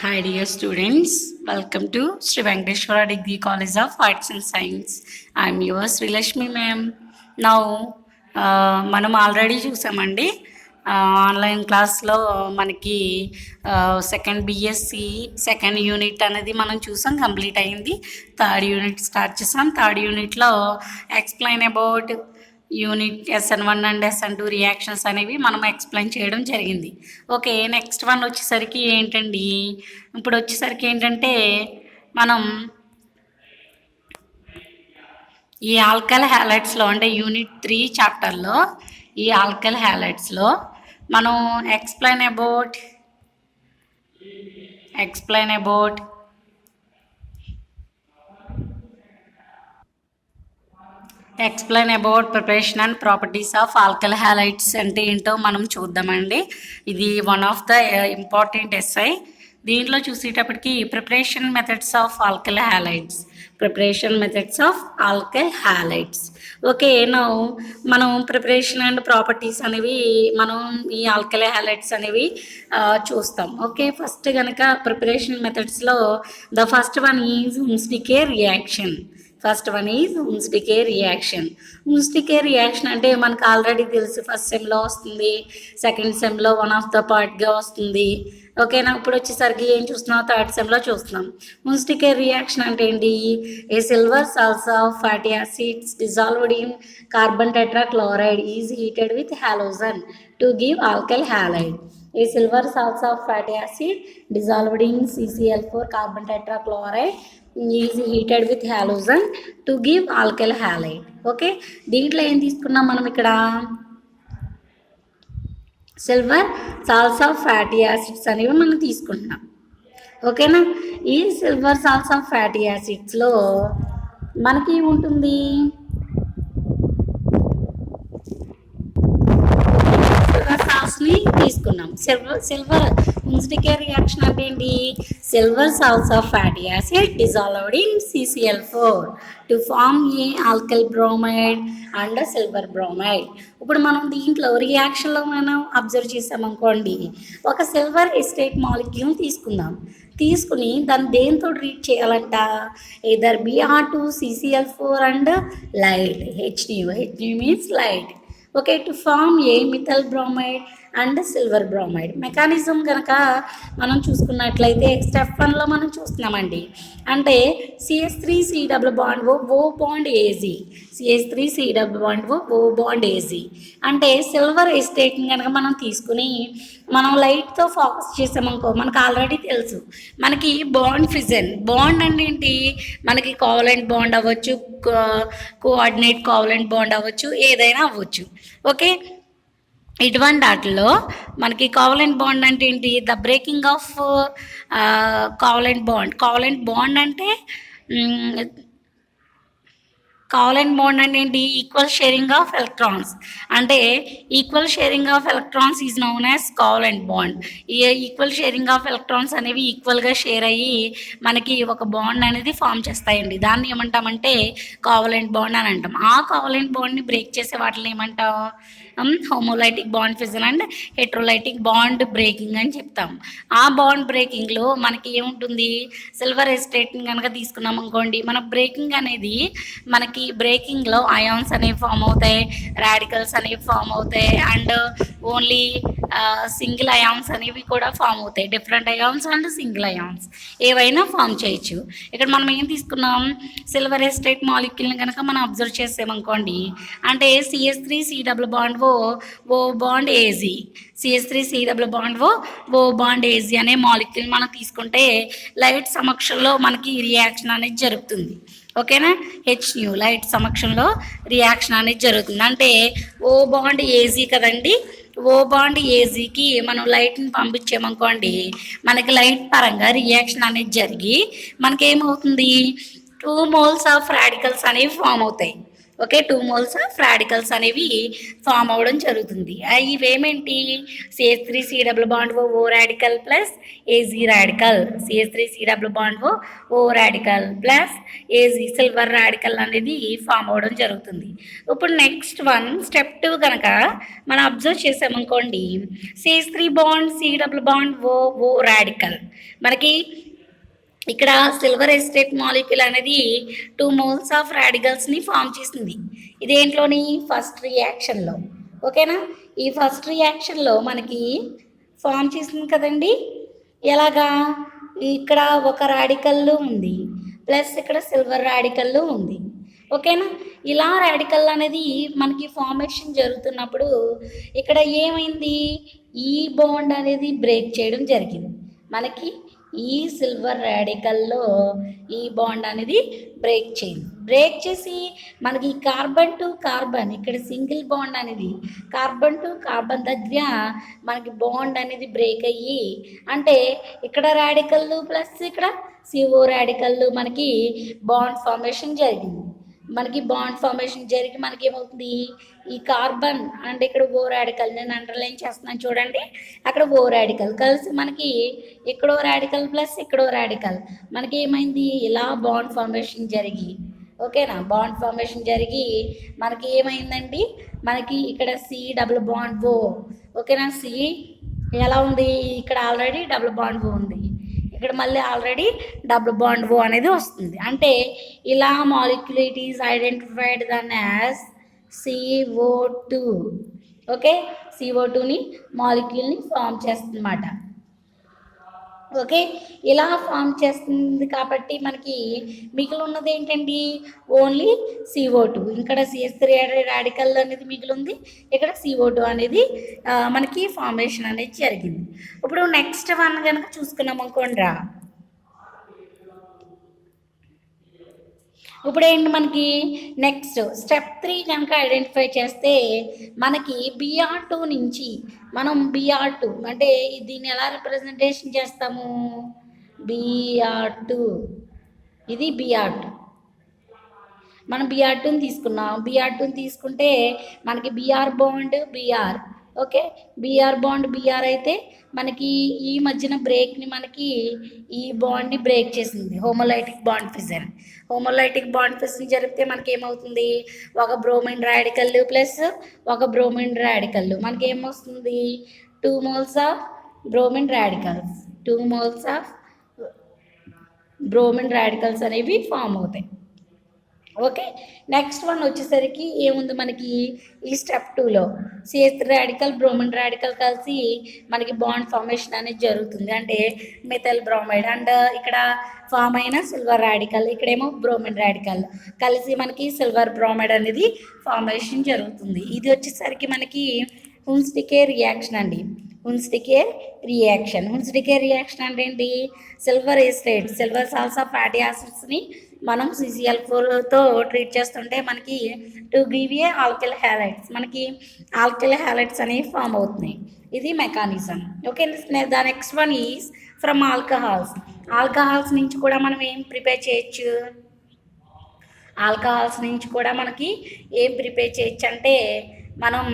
Hi dear students, welcome to Sri Venkateshwara Degree College of Arts and Science. I am yours Srilashmi ma'am. Now మనం already చూసామండి online క్లాస్లో మనకి second BSc second unit అనేది మనం చూసాం, complete అయింది. Third unit start చేసాం. Third యూనిట్లో explain about unit SN1 and SN2 reactions అనేవి మనం ఎక్స్ప్లెయిన్ చేయడం జరిగింది. ఓకే, నెక్స్ట్ వన్ వచ్చేసరికి ఏంటండి, ఇప్పుడు వచ్చేసరికి ఏంటంటే మనం ఈ ఆల్కల్ హ్యాలైడ్స్లో అంటే యూనిట్ 3 చాప్టర్లో ఈ ఆల్కల్ హ్యాలైడ్స్లో మనం explain about preparation and properties of alkyl halides అంటే ఏంటో మనం చూద్దామండి. ఇది one of the important essay. దీంట్లో చూసేటప్పటికి preparation methods of alkyl halides. Okay, మనం ప్రిపరేషన్ అండ్ ప్రాపర్టీస్ అనేవి మనం ఈ ఆల్కల్ హ్యాలైడ్స్ అనేవి చూస్తాం. ఓకే, ఫస్ట్ కనుక ప్రిపరేషన్ మెథడ్స్లో the first one is Hunsdiecker reaction. Hunsdiecker reaction అంటే మనకు ఆల్రెడీ తెలుసు, ఫస్ట్ సెమ్లో వస్తుంది, సెకండ్ సెమ్లో వన్ ఆఫ్ ద పార్ట్గా వస్తుంది. ఓకేనా, ఇప్పుడు వచ్చేసరికి ఏం చూస్తున్నాం, థర్డ్ సెమ్లో చూస్తున్నాం. ఉన్స్టికే రియాక్షన్ అంటే ఏంటి? A silver salts of fatty acids dissolved in carbon tetrachloride is heated with halogen to give alkyl halide. A silver salts of fatty acid dissolved in CCl4 carbon tetrachloride is heated with halogen to give alkyl halide. Okay, దీంట్లో ఏం తీసుకున్నాం మనం ఇక్కడ? Silver salts of fatty acids అనేవి మనం తీసుకుంటున్నాం. ఓకేనా, ఈ సిల్వర్ సాల్ట్స్ ఆఫ్ ఫ్యాటీ యాసిడ్స్లో మనకి ఉంటుంది ని తీసుకున్నాం. సిల్వర్ ఉన్స్టికే రియాక్షన్ అంటే ఏంటి? Silver salts of fatty acid dissolved in CCl4 to form a alkyl bromide and silver bromide. ఇప్పుడు మనం దీంట్లో రియాక్షన్లో మనం అబ్జర్వ్ చేసామనుకోండి, ఒక సిల్వర్ ఎస్టేట్ మాలిక్యూల్ తీసుకుని దాన్ని దేంతో ట్రీట్ చేయాలంట? Either Br2 CCl4 and light HNO means light. Okay, to form a methyl bromide and silver bromide. Mechanism కనుక మనం చూసుకున్నట్లయితే స్టెప్ 1లో మనం చూస్తున్నామండి. అంటే CH3C double bond O bond AZ, CH3C double bond O bond AZ అంటే silver ఎస్టేట్ని కనుక మనం తీసుకుని మనం లైట్తో ఫోకస్ చేసామనుకో, మనకు ఆల్రెడీ తెలుసు మనకి బాండ్ ఫిజన్. బాండ్ అంటే ఏంటి? మనకి కోవలెంట్ బాండ్ అవ్వచ్చు, కోఆర్డినేట్ కోవలెంట్ బాండ్ అవ్వచ్చు, ఏదైనా అవ్వచ్చు. ఓకే, ఇటువంటి వాటిలో మనకి కోవలెంట్ బాండ్ అంటే ఏంటి? The breaking of covalent bond అంటే ఏంటి? Equal sharing of electrons. అంటే equal sharing of electrons is known as covalent bond. ఈ ఈక్వల్ షేరింగ్ ఆఫ్ ఎలక్ట్రాన్స్ అనేవి ఈక్వల్గా షేర్ అయ్యి మనకి ఒక బాండ్ అనేది ఫామ్ చేస్తాయండి. దాన్ని ఏమంటామంటే కోవలెంట్ బాండ్ అని అంటాం. ఆ కోవలెంట్ బాండ్ని బ్రేక్ చేసే వాటిని ఏమంటాం? Homolytic bond fission and heterolytic bond breaking అని చెప్తాం. ఆ బాండ్ బ్రేకింగ్లో మనకి ఏముంటుంది? సిల్వర్ ఎస్టేట్ని కనుక తీసుకున్నాం అనుకోండి, మన బ్రేకింగ్ అనేది మనకి బ్రేకింగ్లో అయాన్స్ అనేవి ఫామ్ అవుతాయి, రాడికల్స్ అనేవి ఫామ్ అవుతాయి, అండ్ ఓన్లీ సింగిల్ అయాన్స్ అనేవి కూడా ఫామ్ అవుతాయి. Different ions and single ions ఏవైనా ఫామ్ చేయొచ్చు. ఇక్కడ మనం ఏం తీసుకున్నాం? సిల్వర్ ఎస్టేట్ మాలిక్యూల్ని కనుక మనం అబ్జర్వ్ చేసామనుకోండి, అంటే CH3C double bond O bond AZ, CH3C double bond O bond AZ అనే మాలిక్యూల్ మనం తీసుకుంటే లైట్ సమక్షంలో మనకి రియాక్షన్ అనేది జరుగుతుంది. ఓకేనా, HNO లైట్ సమక్షంలో రియాక్షన్ అనేది జరుగుతుంది. అంటే ఓ బాండ్ AZ కదండి, ఓ బాండ్ AZకి మనం లైట్ని పంపించామనుకోండి, మనకి లైట్ పరంగా రియాక్షన్ అనేది జరిగి మనకేమవుతుంది? 2 moles ఆఫ్ రాడికల్స్ అనేవి ఫామ్ అవుతాయి. ఓకే, 2 మోల్స్ ఆఫ్ రాడికల్స్ అనేవి ఫామ్ అవ్వడం జరుగుతుంది. ఇవేమేంటి, CH3C double bond O radical plus AG radical, CH3C double bond O radical plus AG silver radical అనేది ఫామ్ అవ్వడం జరుగుతుంది. ఇప్పుడు నెక్స్ట్ వన్ స్టెప్ 2 కనుక మనం అబ్జర్వ్ చేసామనుకోండి, CH3 bond C double bond O radical, మనకి ఇక్కడ సిల్వర్ ఎస్టేట్ మాలిక్యూల్ అనేది 2 మోల్స్ ఆఫ్ రాడికల్స్ని ఫామ్ చేసింది. ఇదేంట్లోని ఫస్ట్ రియాక్షన్లో. ఓకేనా, ఈ ఫస్ట్ రియాక్షన్లో మనకి ఫామ్ చేసింది కదండి. ఎలాగా, ఇక్కడ ఒక రాడికల్ ఉంది ప్లస్ ఇక్కడ సిల్వర్ రాడికల్ ఉంది. ఓకేనా, ఇలా రాడికల్ అనేది మనకి ఫార్మేషన్ జరుగుతున్నప్పుడు ఇక్కడ ఏమైంది, ఈ బాండ్ అనేది బ్రేక్ చేయడం జరిగింది. మనకి ఈ సిల్వర్ రాడికల్లో ఈ బాండ్ అనేది బ్రేక్ చేసి మనకి కార్బన్ టు కార్బన్, ఇక్కడ సింగిల్ బాండ్ అనేది కార్బన్ టు కార్బన్ దగ్గర మనకి బాండ్ అనేది బ్రేక్ అయ్యి, అంటే ఇక్కడ రాడికల్ ప్లస్ ఇక్కడ CO రాడికల్ మనకి బాండ్ ఫార్మేషన్ జరిగింది. మనకి బాండ్ ఫార్మేషన్ జరిగి మనకి ఏమవుతుంది, ఈ కార్బన్ అంటే ఇక్కడ ఓ రాడికల్, నేను అండర్లైన్ చేస్తున్నాను చూడండి, అక్కడ ఓ రాడికల్ కలిసి మనకి ఇక్కడో రాడికల్ ప్లస్ ఇక్కడో రాడికల్ మనకి ఏమైంది, ఇలా బాండ్ ఫార్మేషన్ జరిగి, ఓకేనా, బాండ్ ఫార్మేషన్ జరిగి మనకి ఏమైందండి, మనకి ఇక్కడ C డబుల్ బాండ్ ఓ, ఓకేనా, C ఎలా ఉంది, ఇక్కడ ఆల్రెడీ డబుల్ బాండ్ ఓ ఉంది, ఇక్కడ మళ్ళీ ఆల్రెడీ డబుల్ బాండ్ ఓ అనేది వస్తుంది. అంటే ఇలా molecule it is identified then as CO2. Okay, CO2ని మాలిక్యూల్ని ఫామ్ చేస్తుంది అన్నమాట. ఓకే, ఇలా ఫామ్ చేస్తుంది కాబట్టి మనకి మిగిలి ఉన్నది ఏంటండి, ఓన్లీ CO2. ఇక్కడ CH3 రాడికల్ అనేది మిగిలి ఉంది, ఇక్కడ CO2 అనేది మనకి ఫార్మేషన్ అనేది జరిగింది. ఇప్పుడు నెక్స్ట్ వన్ కనుక చూసుకున్నాం అనుకోండి రా, ఇప్పుడు ఏంటి మనకి నెక్స్ట్ స్టెప్ 3 కనుక ఐడెంటిఫై చేస్తే మనకి BR2 నుంచి మనం BR2 అంటే దీన్ని ఎలా రిప్రజెంటేషన్ చేస్తాము, BR2, ఇది BR2, మనం BR2ని తీసుకున్నాం. BR2ని తీసుకుంటే మనకి BR bond BR, okay, BR bond BR అయితే మనకి ఈ మధ్యన బ్రేక్ని మనకి ఈ బాండ్ని బ్రేక్ చేసింది, homolytic bond fission. Homolytic bond fission జరిగితే మనకి ఏమవుతుంది, ఒక బ్రోమిన్ రాడికల్ ప్లస్ ఒక బ్రోమిన్ రాడికల్ మనకి ఏమొస్తుంది, 2 moles of bromine radicals, 2 moles of bromine radicals అనేవి ఫామ్ అవుతాయి. ఓకే, నెక్స్ట్ వన్ వచ్చేసరికి ఏముంది మనకి ఈ స్టెప్ 2లో CH3 రాడికల్ బ్రోమిన్ రాడికల్ కలిసి మనకి బాండ్ ఫార్మేషన్ అనేది జరుగుతుంది. అంటే మిథైల్ బ్రోమైడ్ అండ్ ఇక్కడ ఫామ్ అయిన సిల్వర్ రాడికల్, ఇక్కడేమో బ్రోమిన్ రాడికల్ కలిసి మనకి సిల్వర్ బ్రోమైడ్ అనేది ఫార్మేషన్ జరుగుతుంది. ఇది వచ్చేసరికి మనకి హున్స్డికే రియాక్షన్ అండి. హున్స్డికే రియాక్షన్ అంటే ఏంటి, silver acetate, silver salts of fatty యాసిడ్స్ని మనం CCl4తో ట్రీట్ చేస్తుంటే మనకి to give a alkyl halides, మనకి ఆల్కిల్ హ్యాలైడ్స్ అనేవి ఫామ్ అవుతున్నాయి. ఇది mechanism. Okay, the next one is from alcohols నుంచి కూడా మనం ఏం ప్రిపేర్ చేయొచ్చు, ఆల్కహాల్స్ నుంచి కూడా మనకి ఏం ప్రిపేర్ చేయొచ్చు అంటే మనం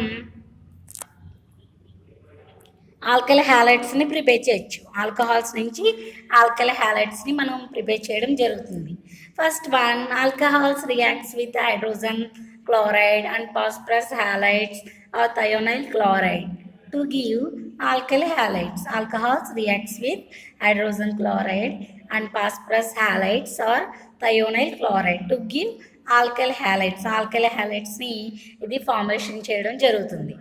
ఆల్కల్ హ్యాలైడ్స్ని ప్రిపేర్ చేయొచ్చు. ఆల్కహాల్స్ నుంచి ఆల్కల్ హ్యాలైడ్స్ని మనం ప్రిపేర్ చేయడం జరుగుతుంది. First one, alcohols reacts with hydrogen chloride and phosphorus halides or thionyl chloride to give alkyl halides. Alcohols reacts with hydrogen chloride and phosphorus halides or thionyl chloride to give alkyl halides. Alkyl హ్యాలైడ్స్ని ఇది formation చేయడం జరుగుతుంది.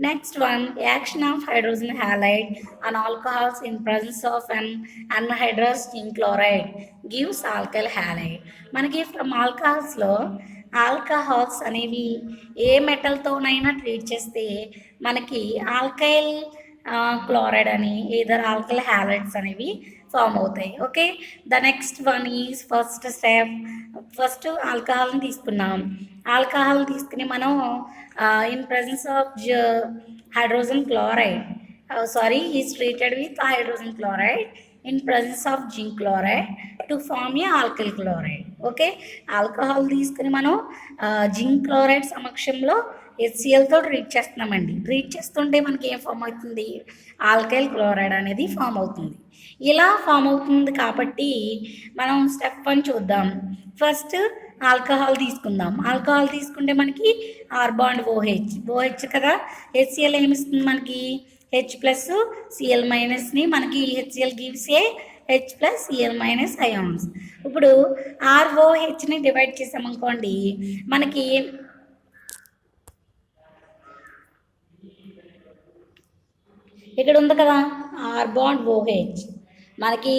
Next one, action of hydrogen halide on alcohols in presence of an anhydrous zinc chloride gives alkyl halide. మనకి from ఆల్కహాల్స్లో alcohols అనేవి ఏ మెటల్తోనైనా treat చేస్తే మనకి ఆల్కైల్ క్లోరైడ్ అని ఏదర్ ఆల్కైల్ హ్యాలైడ్స్ అనేవి ఫామ్ అవుతాయి. Okay, the next one is first step. First ఆల్కహాల్ని తీసుకున్నాం. ఆల్కహాల్ తీసుకుని మనం in presence of hydrogen chloride is treated with hydrogen chloride in presence of zinc chloride to form a alkyl chloride. Okay, alcohol తీసుకుని మనం zinc chloride సమక్షంలో హెచ్సిఎల్తో treat చేస్తున్నామండి. Treat చేస్తుంటే మనకి ఏం ఫామ్ అవుతుంది? ఆల్కైల్ క్లోరైడ్ అనేది ఫామ్ అవుతుంది. ఇలా ఫామ్ అవుతుంది కాబట్టి మనం స్టెప్ 1 చూద్దాం. ఫస్ట్ ఆల్కహాల్ తీసుకుందాం. ఆల్కహాల్ తీసుకుంటే మనకి ఆర్ బాండ్ ఓహెచ్ కదా, హెచ్సిఎల్ ఏమిస్తుంది మనకి? హెచ్ ప్లస్ సిఎల్ మైనస్ని మనకి HCl gives a H plus CL minus ions. ఇప్పుడు ఆర్ఓహెచ్ని డివైడ్ చేసామనుకోండి, మనకి ఇక్కడ ఉంది కదా ఆర్ బాండ్ ఓహెచ్, మనకి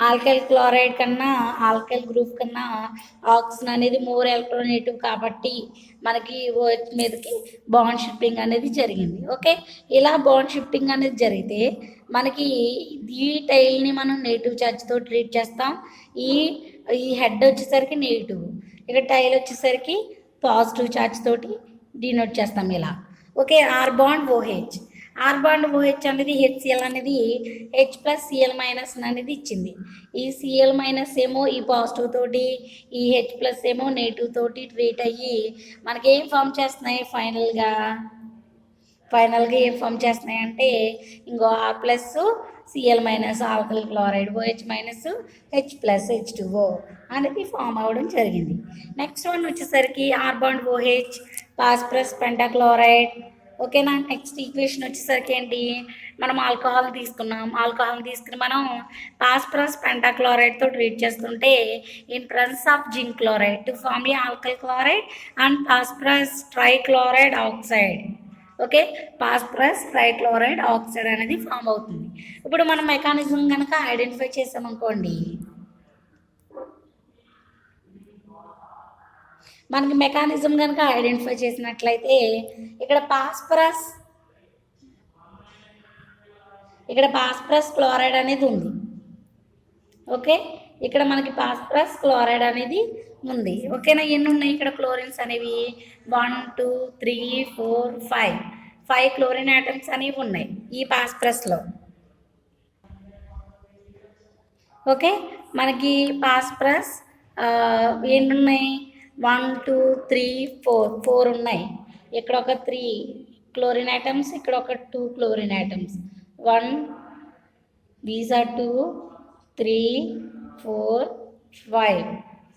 ఆల్కైల్ క్లోరైడ్ కన్నా ఆల్కైల్ గ్రూప్ కన్నా ఆక్సిజన్ అనేది మోర్ ఎలక్ట్రోనెగేటివ్ కాబట్టి మనకి ఓహెచ్ మీదకి బాండ్ షిఫ్టింగ్ అనేది జరిగింది. ఓకే, ఇలా బాండ్ షిఫ్టింగ్ అనేది జరిగితే మనకి ఈ టైల్ని మనం నెగిటివ్ ఛార్జ్తో ట్రీట్ చేస్తాం. ఈ హెడ్ వచ్చేసరికి నెగిటివ్, ఇక్కడ టైల్ వచ్చేసరికి పాజిటివ్ ఛార్జ్ తోటి డినోట్ చేస్తాం ఇలా. ఓకే, ఆర్ బాండ్ ఓహెచ్ అనేది హెచ్సిఎల్ అనేది హెచ్ ప్లస్ సిఎల్ మైనస్ అనేది ఇచ్చింది. ఈ సిఎల్ మైనస్ ఏమో ఈ పాజిటివ్ తోటి, ఈ హెచ్ ప్లస్ ఏమో నెగిటివ్ తోటి ట్రీట్ అయ్యి మనకి ఏం ఫామ్ చేస్తున్నాయి? ఫైనల్గా ఏం ఫామ్ చేస్తున్నాయి అంటే ఇంకో R plus CL minus alkyl chloride, OH minus H plus H2O అనేది ఫామ్ అవ్వడం జరిగింది. నెక్స్ట్ వన్ వచ్చేసరికి R bond OH phosphorus pentachloride. ఓకేనా, నెక్స్ట్ ఈక్వేషన్ వచ్చేసరికి ఏంటి? మనం ఆల్కహాల్ తీసుకుని మనం ఫాస్ఫరస్ పెంటాక్లోరైడ్తో ట్రీట్ చేస్తుంటే in presence of zinc chloride to form a alkyl chloride and phosphorus trichloride oxide. Okay, phosphorus trichloride oxide అనేది ఫామ్ అవుతుంది. ఇప్పుడు మనం మెకానిజం కనుక ఐడెంటిఫై చేసామనుకోండి, మనకి మెకానిజం కనుక ఐడెంటిఫై చేసినట్లయితే ఇక్కడ ఫాస్ఫరస్ క్లోరైడ్ అనేది ఉంది. ఓకే, ఇక్కడ మనకి ఫాస్ఫరస్ క్లోరైడ్ అనేది ఉంది. ఓకేనా, ఎన్ని ఉన్నాయి ఇక్కడ క్లోరిన్స్ అనేవి? 1 2 3 4 5 క్లోరిన్ ఆటమ్స్ అనేవి ఉన్నాయి ఈ ఫాస్ఫరస్లో. ఓకే, మనకి ఫాస్ఫరస్ ఎన్ని ఉన్నాయి? 1 2 3 4 ఉన్నాయి. ఇక్కడ ఒక 3 క్లోరిన్ ఆటమ్స్, ఇక్కడ ఒక 2 chlorine atoms. 1 these are 2 3 4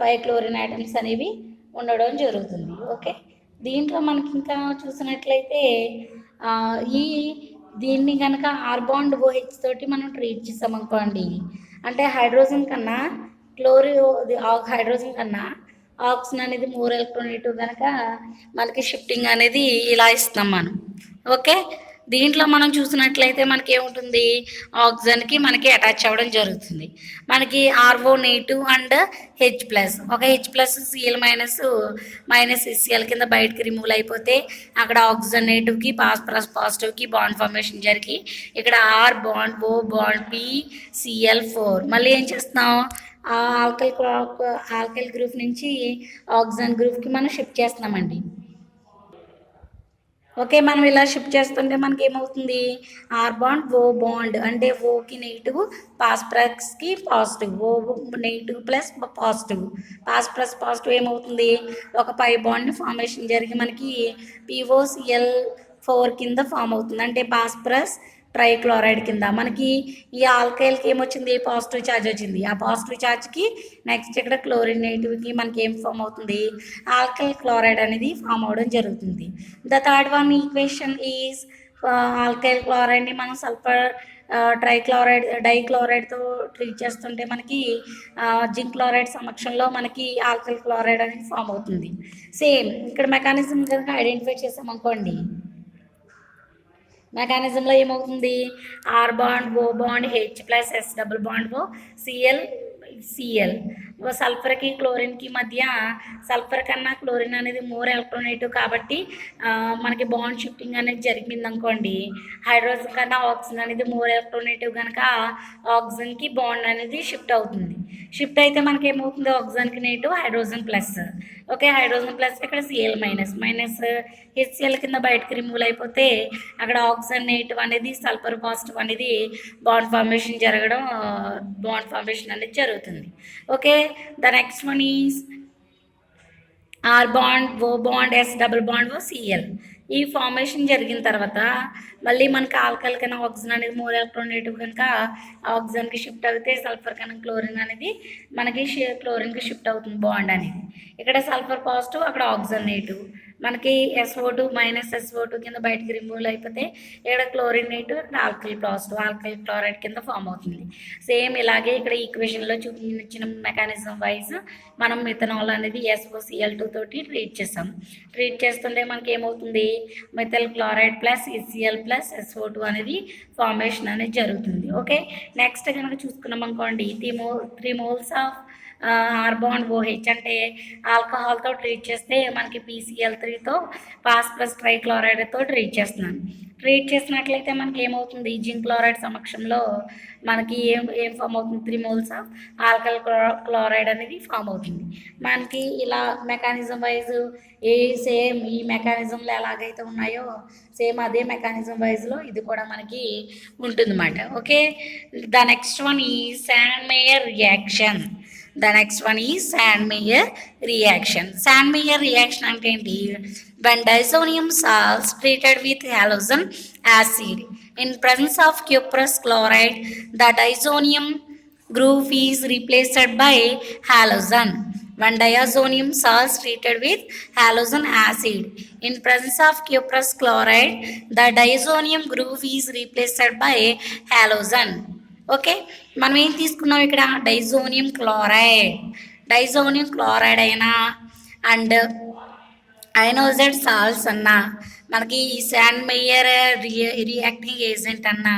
5 chlorine atoms అనేవి ఉండడం జరుగుతుంది. ఓకే, దీంట్లో మనకి ఇంకా చూసినట్లయితే దీన్ని కనుక ఆర్ బాండ్ ఓహెచ్ తోటి మనం ట్రీట్ చేసామనుకోండి, అంటే హైడ్రోజన్ కన్నా ఆక్సిజన్ అనేది మోర్ ఎలక్ట్రోనెగేటివ్ కనుక మనకి షిఫ్టింగ్ అనేది ఇలా ఇస్తాం మనం. ఓకే, దీంట్లో మనం చూసినట్లయితే మనకి ఏముంటుంది? ఆక్సిజన్కి మనకి అటాచ్ అవ్వడం జరుగుతుంది. మనకి RO negative and H plus, ఒక H plus CL minus SCl కింద బయటకి రిమూవ్ అయిపోతే అక్కడ ఆక్సిజన్ నెగిటివ్కి పాస్ఫరస్ పాజిటివ్కి బాండ్ ఫార్మేషన్ జరిగి ఇక్కడ R bond O bond P సిఎల్4 మళ్ళీ ఏం చేస్తున్నాం? ఆల్కైల్ గ్రూప్ నుంచి ఆక్సిజన్ గ్రూప్కి మనం షిఫ్ట్ చేస్తున్నామండి. ఓకే, మనం ఇలా షిఫ్ట్ చేస్తుంటే మనకి ఏమవుతుంది? ఆర్ బాండ్ ఓ బాండ్ అంటే ఓకి నెగిటివ్, ఫాస్ఫరస్కి positive, O negative plus positive positive ఏమవుతుంది? ఒక పై బాండ్ ఫార్మేషన్ జరిగి మనకి POCl4 కింద ఫామ్ అవుతుంది. అంటే ఫాస్ఫరస్ ట్రైక్లోరైడ్ కింద మనకి ఈ ఆల్కైల్కి ఏమొచ్చింది? పాజిటివ్ ఛార్జ్ వచ్చింది. ఆ పాజిటివ్ ఛార్జ్కి నెక్స్ట్ ఇక్కడ క్లోరిన్ నెగిటివ్కి మనకి ఏం ఫామ్ అవుతుంది? ఆల్కైల్ క్లోరైడ్ అనేది ఫామ్ అవడం జరుగుతుంది. The third one equation is alkyl క్లోరైడ్ని మనం సల్ఫర్ డైక్లోరైడ్తో ట్రీట్ చేస్తుంటే మనకి జింక్ క్లోరైడ్ సమక్షంలో మనకి ఆల్కైల్ క్లోరైడ్ అనేది ఫామ్ అవుతుంది. సేమ్ ఇక్కడ మెకానిజం కనుక ఐడెంటిఫై చేసామనుకోండి, మెకానిజంలో ఏమవుతుంది? R bond O bond H plus S double bond O Cl సల్ఫర్కి క్లోరిన్కి మధ్య సల్ఫర్ కన్నా క్లోరిన్ అనేది మోర్ ఎలక్ట్రోనెగేటివ్ కాబట్టి మనకి బాండ్ షిఫ్టింగ్ అనేది జరిగింది అనుకోండి. హైడ్రోజన్ కన్నా ఆక్సిజన్ అనేది మోర్ ఎలక్ట్రోనెగేటివ్ కనుక ఆక్సిజన్కి బాండ్ అనేది షిఫ్ట్ అవుతుంది. షిఫ్ట్ అయితే మనకి ఏమవుతుంది? ఆక్సిజన్కి negative, hydrogen plus. Okay, hydrogen plus ఇక్కడ సిఎల్ మైనస్ మైనస్ హెచ్సిఎల్ కింద బయటకు రిమూవ్ అయిపోతే అక్కడ ఆక్సిజన్ నెగిటివ్ అనేది సల్ఫర్ పాజిటివ్ అనేది బాండ్ ఫార్మేషన్ జరగడం, బాండ్ ఫార్మేషన్ అనేది జరుగుతుంది. Okay, the next one is R bond, O bond, S double bond, O Cl. ఈ ఫార్మేషన్ జరిగిన తర్వాత మళ్ళీ మనకి ఆల్కల్ కన్నా ఆక్సిజన్ అనేది మోర్ ఎలక్ట్రోనెగటివ్ కనుక ఆక్సిజన్కి షిఫ్ట్ అవుతే సల్ఫర్ కన్నా క్లోరిన్ అనేది మనకి క్లోరిన్కి షిఫ్ట్ అవుతుంది బాండ్ అనేది. ఇక్కడ సల్ఫర్ పాజిటివ్, అక్కడ ఆక్సిజన్ నెగిటివ్, మనకి SO2 మైనస్ SO2 కింద బయటకి రిమూవ్ అయిపోతే ఇక్కడ క్లోరిన్ నెగిటివ్, ఇక్కడ ఆల్కల్ పాజిటివ్, ఆల్కల్ క్లోరైడ్ కింద ఫామ్ అవుతుంది. సేమ్ ఇలాగే ఇక్కడ ఈక్వేషన్లో చూపించిన మెకానిజం వైజ్ మనం మిథనాల్ అనేది SOCl2 తోటి ట్రీట్ చేస్తాం. ట్రీట్ చేస్తుంటే మనకి ఏమవుతుంది, methyl chloride plus HCl plus SO2 అనేది ఫార్మేషన్ అనేది జరుగుతుంది. ఓకే, నెక్స్ట్ కనుక చూసుకున్నాం అనుకోండి, 3 moles of R bond OH అంటే ఆల్కహాల్తో ట్రీట్ చేస్తే మనకి PCl3తో పాస్ ప్లస్ ట్రైక్లోరైడ్తో ట్రీట్ చేస్తున్నాను. ట్రీట్ చేసినట్లయితే మనకి ఏమవుతుంది, జింక్ క్లోరైడ్ సమక్షంలో మనకి ఏం ఫామ్ అవుతుంది, 3 moles ఆఫ్ ఆల్కల్ క్లోరైడ్ అనేది ఫామ్ అవుతుంది. మనకి ఇలా మెకానిజం వైజ్ సేమ్ ఈ మెకానిజంలో ఎలాగైతే ఉన్నాయో సేమ్ అదే మెకానిజం వైజ్లో ఇది కూడా మనకి ఉంటుందన్నమాట. ఓకే, ద నెక్స్ట్ వన్ ఈ శాండ్మేయర్ reaction. The next one is Sandmeyer reaction. Sandmeyer reaction అంటే ఏంటి, when disonium salts treated with halogen acid in presence of cuprous chloride, the disonium group is replaced by halogen. When diazonium salts treated with halogen acid in presence of cuprous chloride, the diazonium group is replaced by halogen. Okay, మనం ఏం తీసుకున్నాం ఇక్కడ, diazonium chloride అయినా and అయనోజైడ్ salts అన్నా మనకి ఈ శాండ్మేయర్ reacting agent అన్నా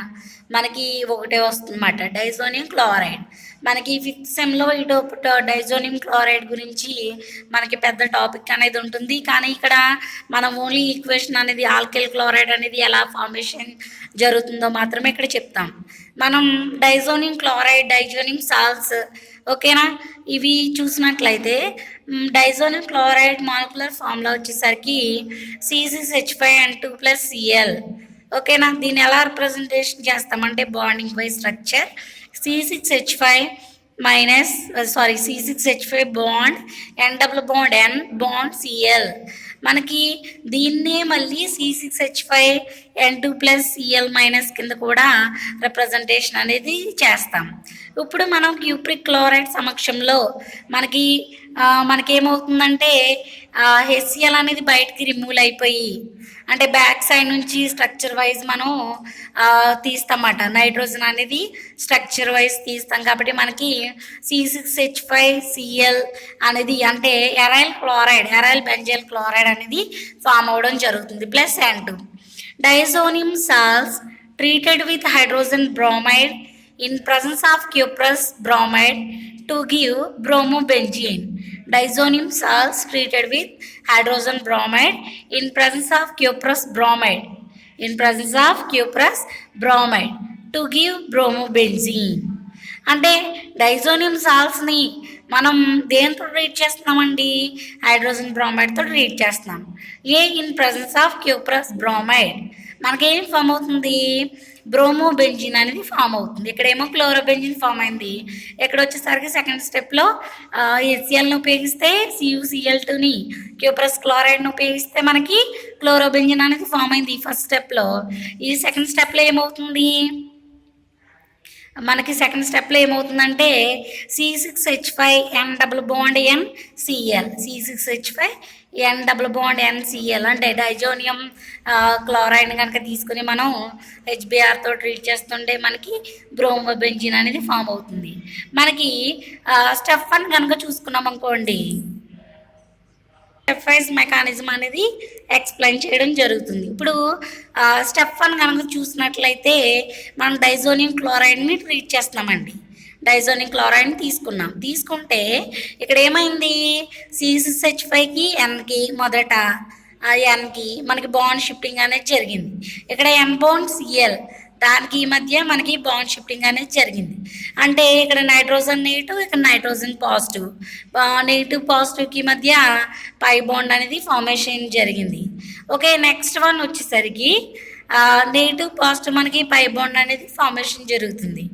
మనకి ఒకటే వస్తుందన్నమాట, డైజోనియం క్లోరైడ్. మనకి 5th సెమ్లో ఇటు డైజోనియం క్లోరైడ్ గురించి మనకి పెద్ద టాపిక్ అనేది ఉంటుంది, కానీ ఇక్కడ మనం ఓన్లీ ఈక్వేషన్ అనేది ఆల్కైల్ క్లోరైడ్ అనేది ఎలా ఫార్మేషన్ జరుగుతుందో మాత్రమే ఇక్కడ చెప్తాం. మనం డైజోనియం క్లోరైడ్, డైజోనియం సాల్ట్స్ ఓకేనా, ఇవి చూసినట్లయితే డైజోనియం క్లోరైడ్ మాలిక్యులర్ ఫార్ములా వచ్చేసరికి C6H5N2+Cl. ఓకేనా, దీన్ని ఎలా రిప్రజెంటేషన్ చేస్తామంటే bonding by structure C6H5 bond N double bond N bond Cl. మనకి దీన్నే మళ్ళీ C6H5N2+Cl- కింద కూడా రిప్రజెంటేషన్ అనేది చేస్తాం. ఇప్పుడు మనం క్యూప్రిక్ క్లోరైడ్ సమక్షంలో మనకేమవుతుందంటే HCl అనేది బయటికి రిమూవ్ అయిపోయి అంటే బ్యాక్ సైడ్ నుంచి స్ట్రక్చర్ వైజ్ మనం తీస్తామన్నమాట, నైట్రోజన్ అనేది స్ట్రక్చర్ వైజ్ తీస్తాం. కాబట్టి మనకి C6H5Cl అనేది అంటే ఎరైల్ బెంజైల్ క్లోరైడ్ అనేది ఫామ్ అవ్వడం జరుగుతుంది, plus N2. Diazonium salts treated with hydrogen bromide in presence of cuprous bromide to give bromobenzene. Disonium salts treated with hydrogen bromide in presence of cuprous bromide to give bromobenzene. అంటే diazonium సాల్ట్స్ని మనం దేంతో treat చేస్తున్నామండి, hydrogen బ్రోమైడ్తో treat చేస్తున్నాం. In presence of cuprous bromide మనకేం form అవుతుంది, బ్రోమోబెంజిన్ అనేది form అవుతుంది. ఇక్కడేమో క్లోరోబెంజిన్ ఫామ్ అయింది. ఇక్కడ వచ్చేసరికి సెకండ్ స్టెప్లో HClని ఉపయోగిస్తే CuCl2ని క్యూప్రస్ క్లోరైడ్ని ఉపయోగిస్తే మనకి క్లోరోబెంజిన్ అనేది ఫామ్ అయింది ఫస్ట్ స్టెప్లో. ఈ సెకండ్ స్టెప్లో ఏమవుతుంది, మనకి సెకండ్ స్టెప్లో ఏమవుతుందంటే C6H5N double bond NCl, C6H5N double bond NCl అంటే డైజోనియం క్లోరైడ్ కనుక తీసుకుని మనం HBrతో ట్రీట్ చేస్తుంటే మనకి బ్రోమోబెంజిన్ అనేది ఫామ్ అవుతుంది. మనకి స్టెప్ 1 కనుక చూసుకున్నాం అనుకోండి, స్టెప్ వైజ్ మెకానిజం అనేది ఎక్స్ప్లెయిన్ చేయడం జరుగుతుంది. ఇప్పుడు స్టెప్ 1 కనుక చూసినట్లయితే మనం డైజోనియం క్లోరైడ్ని ట్రీట్ చేస్తున్నామండి. డైజోనియం క్లోరైడ్ని తీసుకుంటే ఇక్కడ ఏమైంది, C6H5కి Nకి మొదట Nకి మనకి బాండ్ షిఫ్టింగ్ అనేది జరిగింది. ఇక్కడ N బాండ్ Cl దానికి ఈ మధ్య మనకి బాండ్ షిఫ్టింగ్ అనేది జరిగింది. అంటే ఇక్కడ నైట్రోజన్ నెగిటివ్, ఇక్కడ నైట్రోజన్ పాజిటివ్, నెగిటివ్ పాజిటివ్కి మధ్య పై బాండ్ అనేది ఫార్మేషన్ జరిగింది. ఓకే, నెక్స్ట్ వన్ వచ్చేసరికి నెగిటివ్ పాజిటివ్ మనకి పై బాండ్ అనేది ఫార్మేషన్ జరుగుతుంది.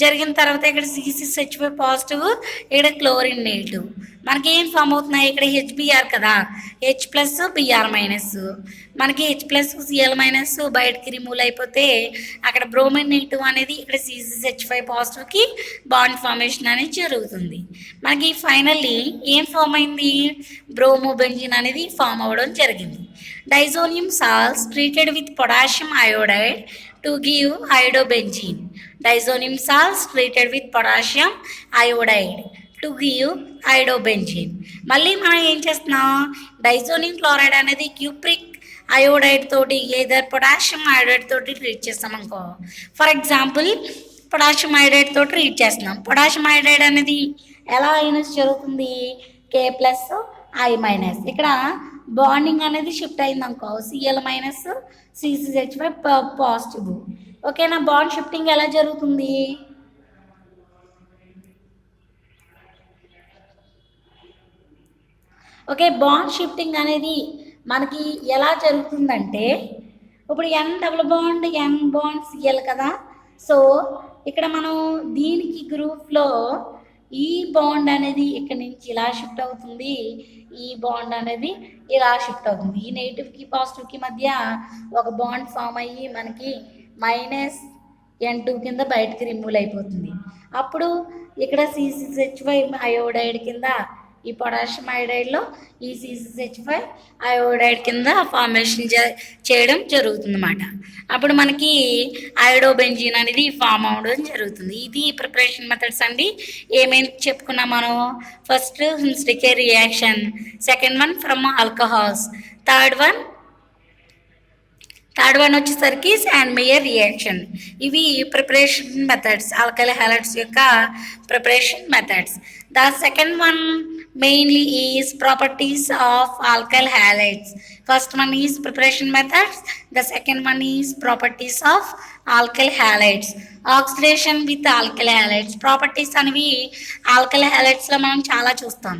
జరిగిన తర్వాత ఇక్కడ C6H5 పాజిటివ్, ఇక్కడ క్లోరిన్ నెగిటివ్. మనకి ఏం ఫామ్ అవుతున్నాయి, ఇక్కడ HBr కదా, H+Br-, మనకి H+Cl- బయటకి రిమూవ్ అయిపోతే అక్కడ బ్రోమిన్ నెగిటివ్ అనేది ఇక్కడ C6H5 పాజిటివ్కి బాండ్ ఫార్మేషన్ అనేది జరుగుతుంది. మనకి ఫైనల్లీ ఏం ఫామ్ అయింది, బ్రోమోబెంజిన్ అనేది ఫామ్ అవ్వడం జరిగింది. Diazonium salts treated with potassium iodide to give iodobenzene. Diazonium salts treated with potassium iodide to give iodobenzene. మళ్ళీ మనం ఏం చేస్తున్నాం, డైజోనియం క్లోరైడ్ అనేది క్యూప్రిక్ అయోడైడ్ తోటి ఏదర్ పొటాషియం అయోడైడ్ తోటి ట్రీట్ చేస్తాం అనుకో. ఫర్ ఎగ్జాంపుల్ పొటాషియం అయోడైడ్ తోటి ట్రీట్ చేస్తున్నాం. పొటాషియం అయోడైడ్ అనేది ఎలా యూనిస్ జరుగుతుంది, K+I-. ఇక్కడ బాండింగ్ అనేది షిఫ్ట్ అయింది అనుకో, Cl- C6H5 పాజిటివ్. ఓకేనా, బాండ్ షిఫ్టింగ్ ఎలా జరుగుతుంది, ఓకే, బాండ్ షిఫ్టింగ్ అనేది మనకి ఎలా జరుగుతుందంటే ఇప్పుడు N=Cl కదా. సో ఇక్కడ మనం దీనికి గ్రూప్లో ఈ బాండ్ అనేది ఇక్కడ నుంచి ఇలా షిఫ్ట్ అవుతుంది, ఈ బాండ్ అనేది ఇలా షిఫ్ట్ అవుతుంది. ఈ నెగిటివ్కి పాజిటివ్కి మధ్య ఒక బాండ్ ఫామ్ అయ్యి మనకి -N2 కింద బయటకి రిమూవ్ అయిపోతుంది. అప్పుడు ఇక్కడ C6H5 అయోడైడ్ కింద ఈ పొటాషియం అయోడైడ్లో ఈ C6H5 అయోడైడ్ కింద ఫార్మేషన్ చేయడం జరుగుతుంది అన్నమాట. అప్పుడు మనకి అయోడోబెంజీన్ అనేది ఫామ్ అవ్వడం జరుగుతుంది. ఇది ప్రిపరేషన్ మెథడ్స్ అండి. ఏమేమి చెప్పుకున్నాం మనం, first Hunsdiecker reaction, second one from alcohols, third one వచ్చేసరికి శాండ్మేయర్ రియాక్షన్. ఇవి ప్రిపరేషన్ మెథడ్స్, ఆల్కలీ హ్యాలైడ్స్ యొక్క preparation methods. The second one mainly is properties of alkyl halides. First one is preparation methods, the second one is properties of alkyl halides. Oxidation with alkyl halides properties అనేవి alkyl halides లో మనం చాలా చూస్తాం.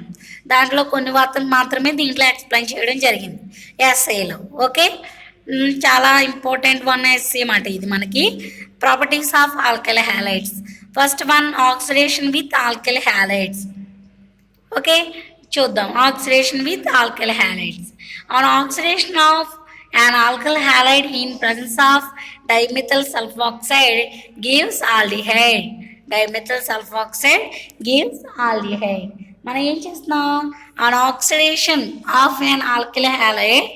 దాంట్లో కొన్ని మాత్రమే దీంట్లో explain చేయడం జరిగింది ఎస్ఏలో. ఓకే, చాలా ఇంపార్టెంట్ వన్ ఎస్ఏ మాట ఇది మనకి. Properties of alkyl halides, first one oxidation with alkyl halides. Okay, చూద్దాం. Oxidation with alkyl halides. On oxidation of an alkyl halide in presence of dimethyl sulfoxide gives aldehyde. Dimethyl sulfoxide gives aldehyde. మనం ఏం చేస్తున్నాం, an oxidation of an alkyl halide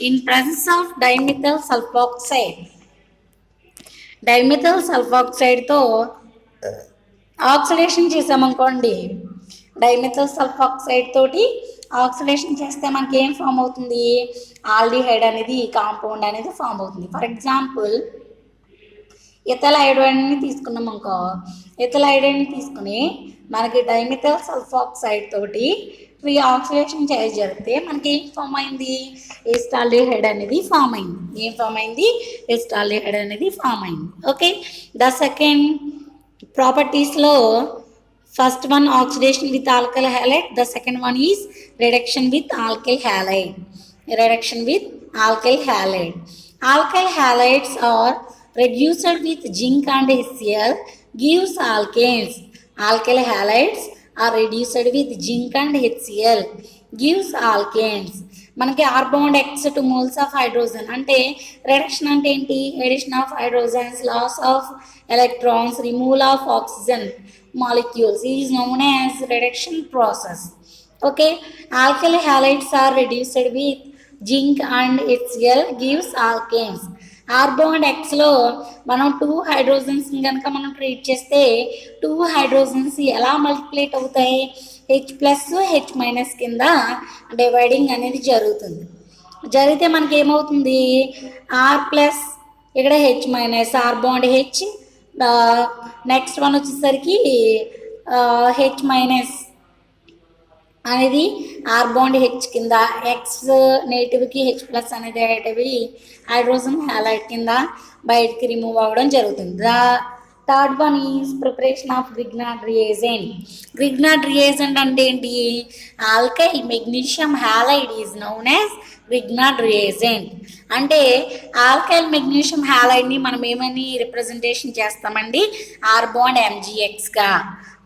in presence of dimethyl sulfoxide. Dimethyl సల్ఫాక్సైడ్తో oxidation చేసామనుకోండి, dimethyl sulphoxide తోటి oxidation చేస్తే మనకి ఏం form అవుతుంది, ఆల్డిహైడ్ అనేది కాంపౌండ్ అనేది ఫామ్ అవుతుంది. ఫర్ ఎగ్జాంపుల్ ఇథైల్ అయోడైడ్ని తీసుకున్నాం అనుకో, ఇథైల్ అయోడైడ్ని తీసుకుని మనకి డైమెథైల్ సల్ఫాక్సైడ్ తోటి ఆక్సిడేషన్ జరిగితే మనకి ఏం ఫామ్ అయింది, ఎస్టాల్డిహైడ్ అనేది ఫామ్ అయింది. ఏం ఫామ్ అయింది, ఎస్టాల్డిహైడ్ అనేది ఫామ్ అయింది. ఓకే, ద సెకండ్ ప్రాపర్టీస్లో first one oxidation with alkyl halide, the second one is reduction with alkyl halide. Reduction with alkyl halide. Alkyl halides are reduced with zinc and HCl gives alkanes. Alkyl halides are reduced with zinc and HCl gives alkanes. మనకి R bond X 2 moles of hydrogen అంటే reduction అంటే ఏంటి, addition of hydrogens, loss of electrons, removal of oxygen molecules is known as reduction process. Okay, alkyl halides are reduced with zinc and HCl gives alkanes. R bond X లో మనం 2 hydrogens కనుక మనం treat చేస్తే 2 hydrogens ఎలా మల్టిప్లేట్ అవుతాయి, H+H- కింద dividing అనేది జరుగుతుంది. జరిగితే మనకి ఏమవుతుంది, R+ ఇక్కడ H-, R bond H, next one వచ్చేసరికి H- అనేది R bond H కింద, X నెగిటివ్కి H+ అనేది హైడ్రోజన్ హ్యాలైడ్ కింద బయటికి రిమూవ్ అవ్వడం జరుగుతుంది. Third one is preparation of Grignard reagent. Grignard reagent అంటే ఏంటి? Alkyl magnesium halide is known as Grignard reagent. అంటే ఆల్కైల్ మెగ్నీషియం హ్యాలైడ్ని మనం ఏమని రిప్రజెంటేషన్ చేస్తామండి? R bond MgXగా.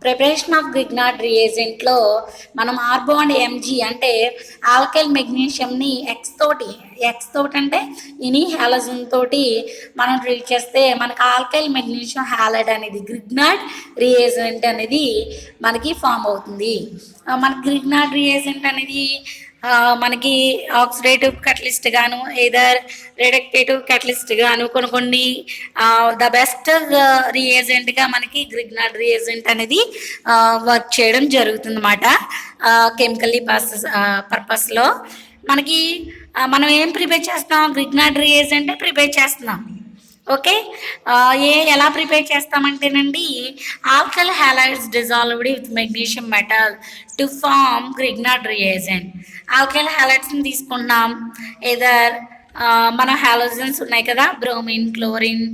ప్రిపరేషన్ ఆఫ్ గ్రిగ్నార్డ్ రియేజెంట్లో మనం R bond Mg అంటే ఆల్కైల్ మెగ్నీషియంని ఎక్స్ తోటి అంటే ఇని హ్యాలజన్ తోటి మనం ట్రీట్ చేస్తే మనకి ఆల్కైల్ మెగ్నీషియం హ్యాలైడ్ అనేది గ్రిగ్నార్డ్ రియేజెంట్ అనేది మనకి ఫామ్ అవుతుంది. మనకి గ్రిగ్నార్డ్ రియేజెంట్ అనేది మనకి ఆక్సిడేటివ్ కటలిస్ట్ గాను ఏదర్ రిడక్టేటివ్ కటలిస్ట్ గాను కొన్ని ద బెస్ట్ రియేజెంట్గా మనకి గ్రిగ్నార్డ్ రియేజెంట్ అనేది వర్క్ చేయడం జరుగుతుంది అన్నమాట. కెమికల్లీ పర్పస్లో మనకి మనం ఏం ప్రిపేర్ చేస్తాం? గ్రిగ్నార్డ్ రియేజెంట్ ప్రిపేర్ చేస్తున్నాం. ఓకే, ఎలా ప్రిపేర్ చేస్తామంటేనండి, alkyl halides dissolved with magnesium metal to form Grignard reagent. Alkyl హ్యాలైడ్స్ని తీసుకున్నాం. ఏదర్ మన హాలోజన్స్ ఉన్నాయి కదా, బ్రోమిన్, క్లోరిన్,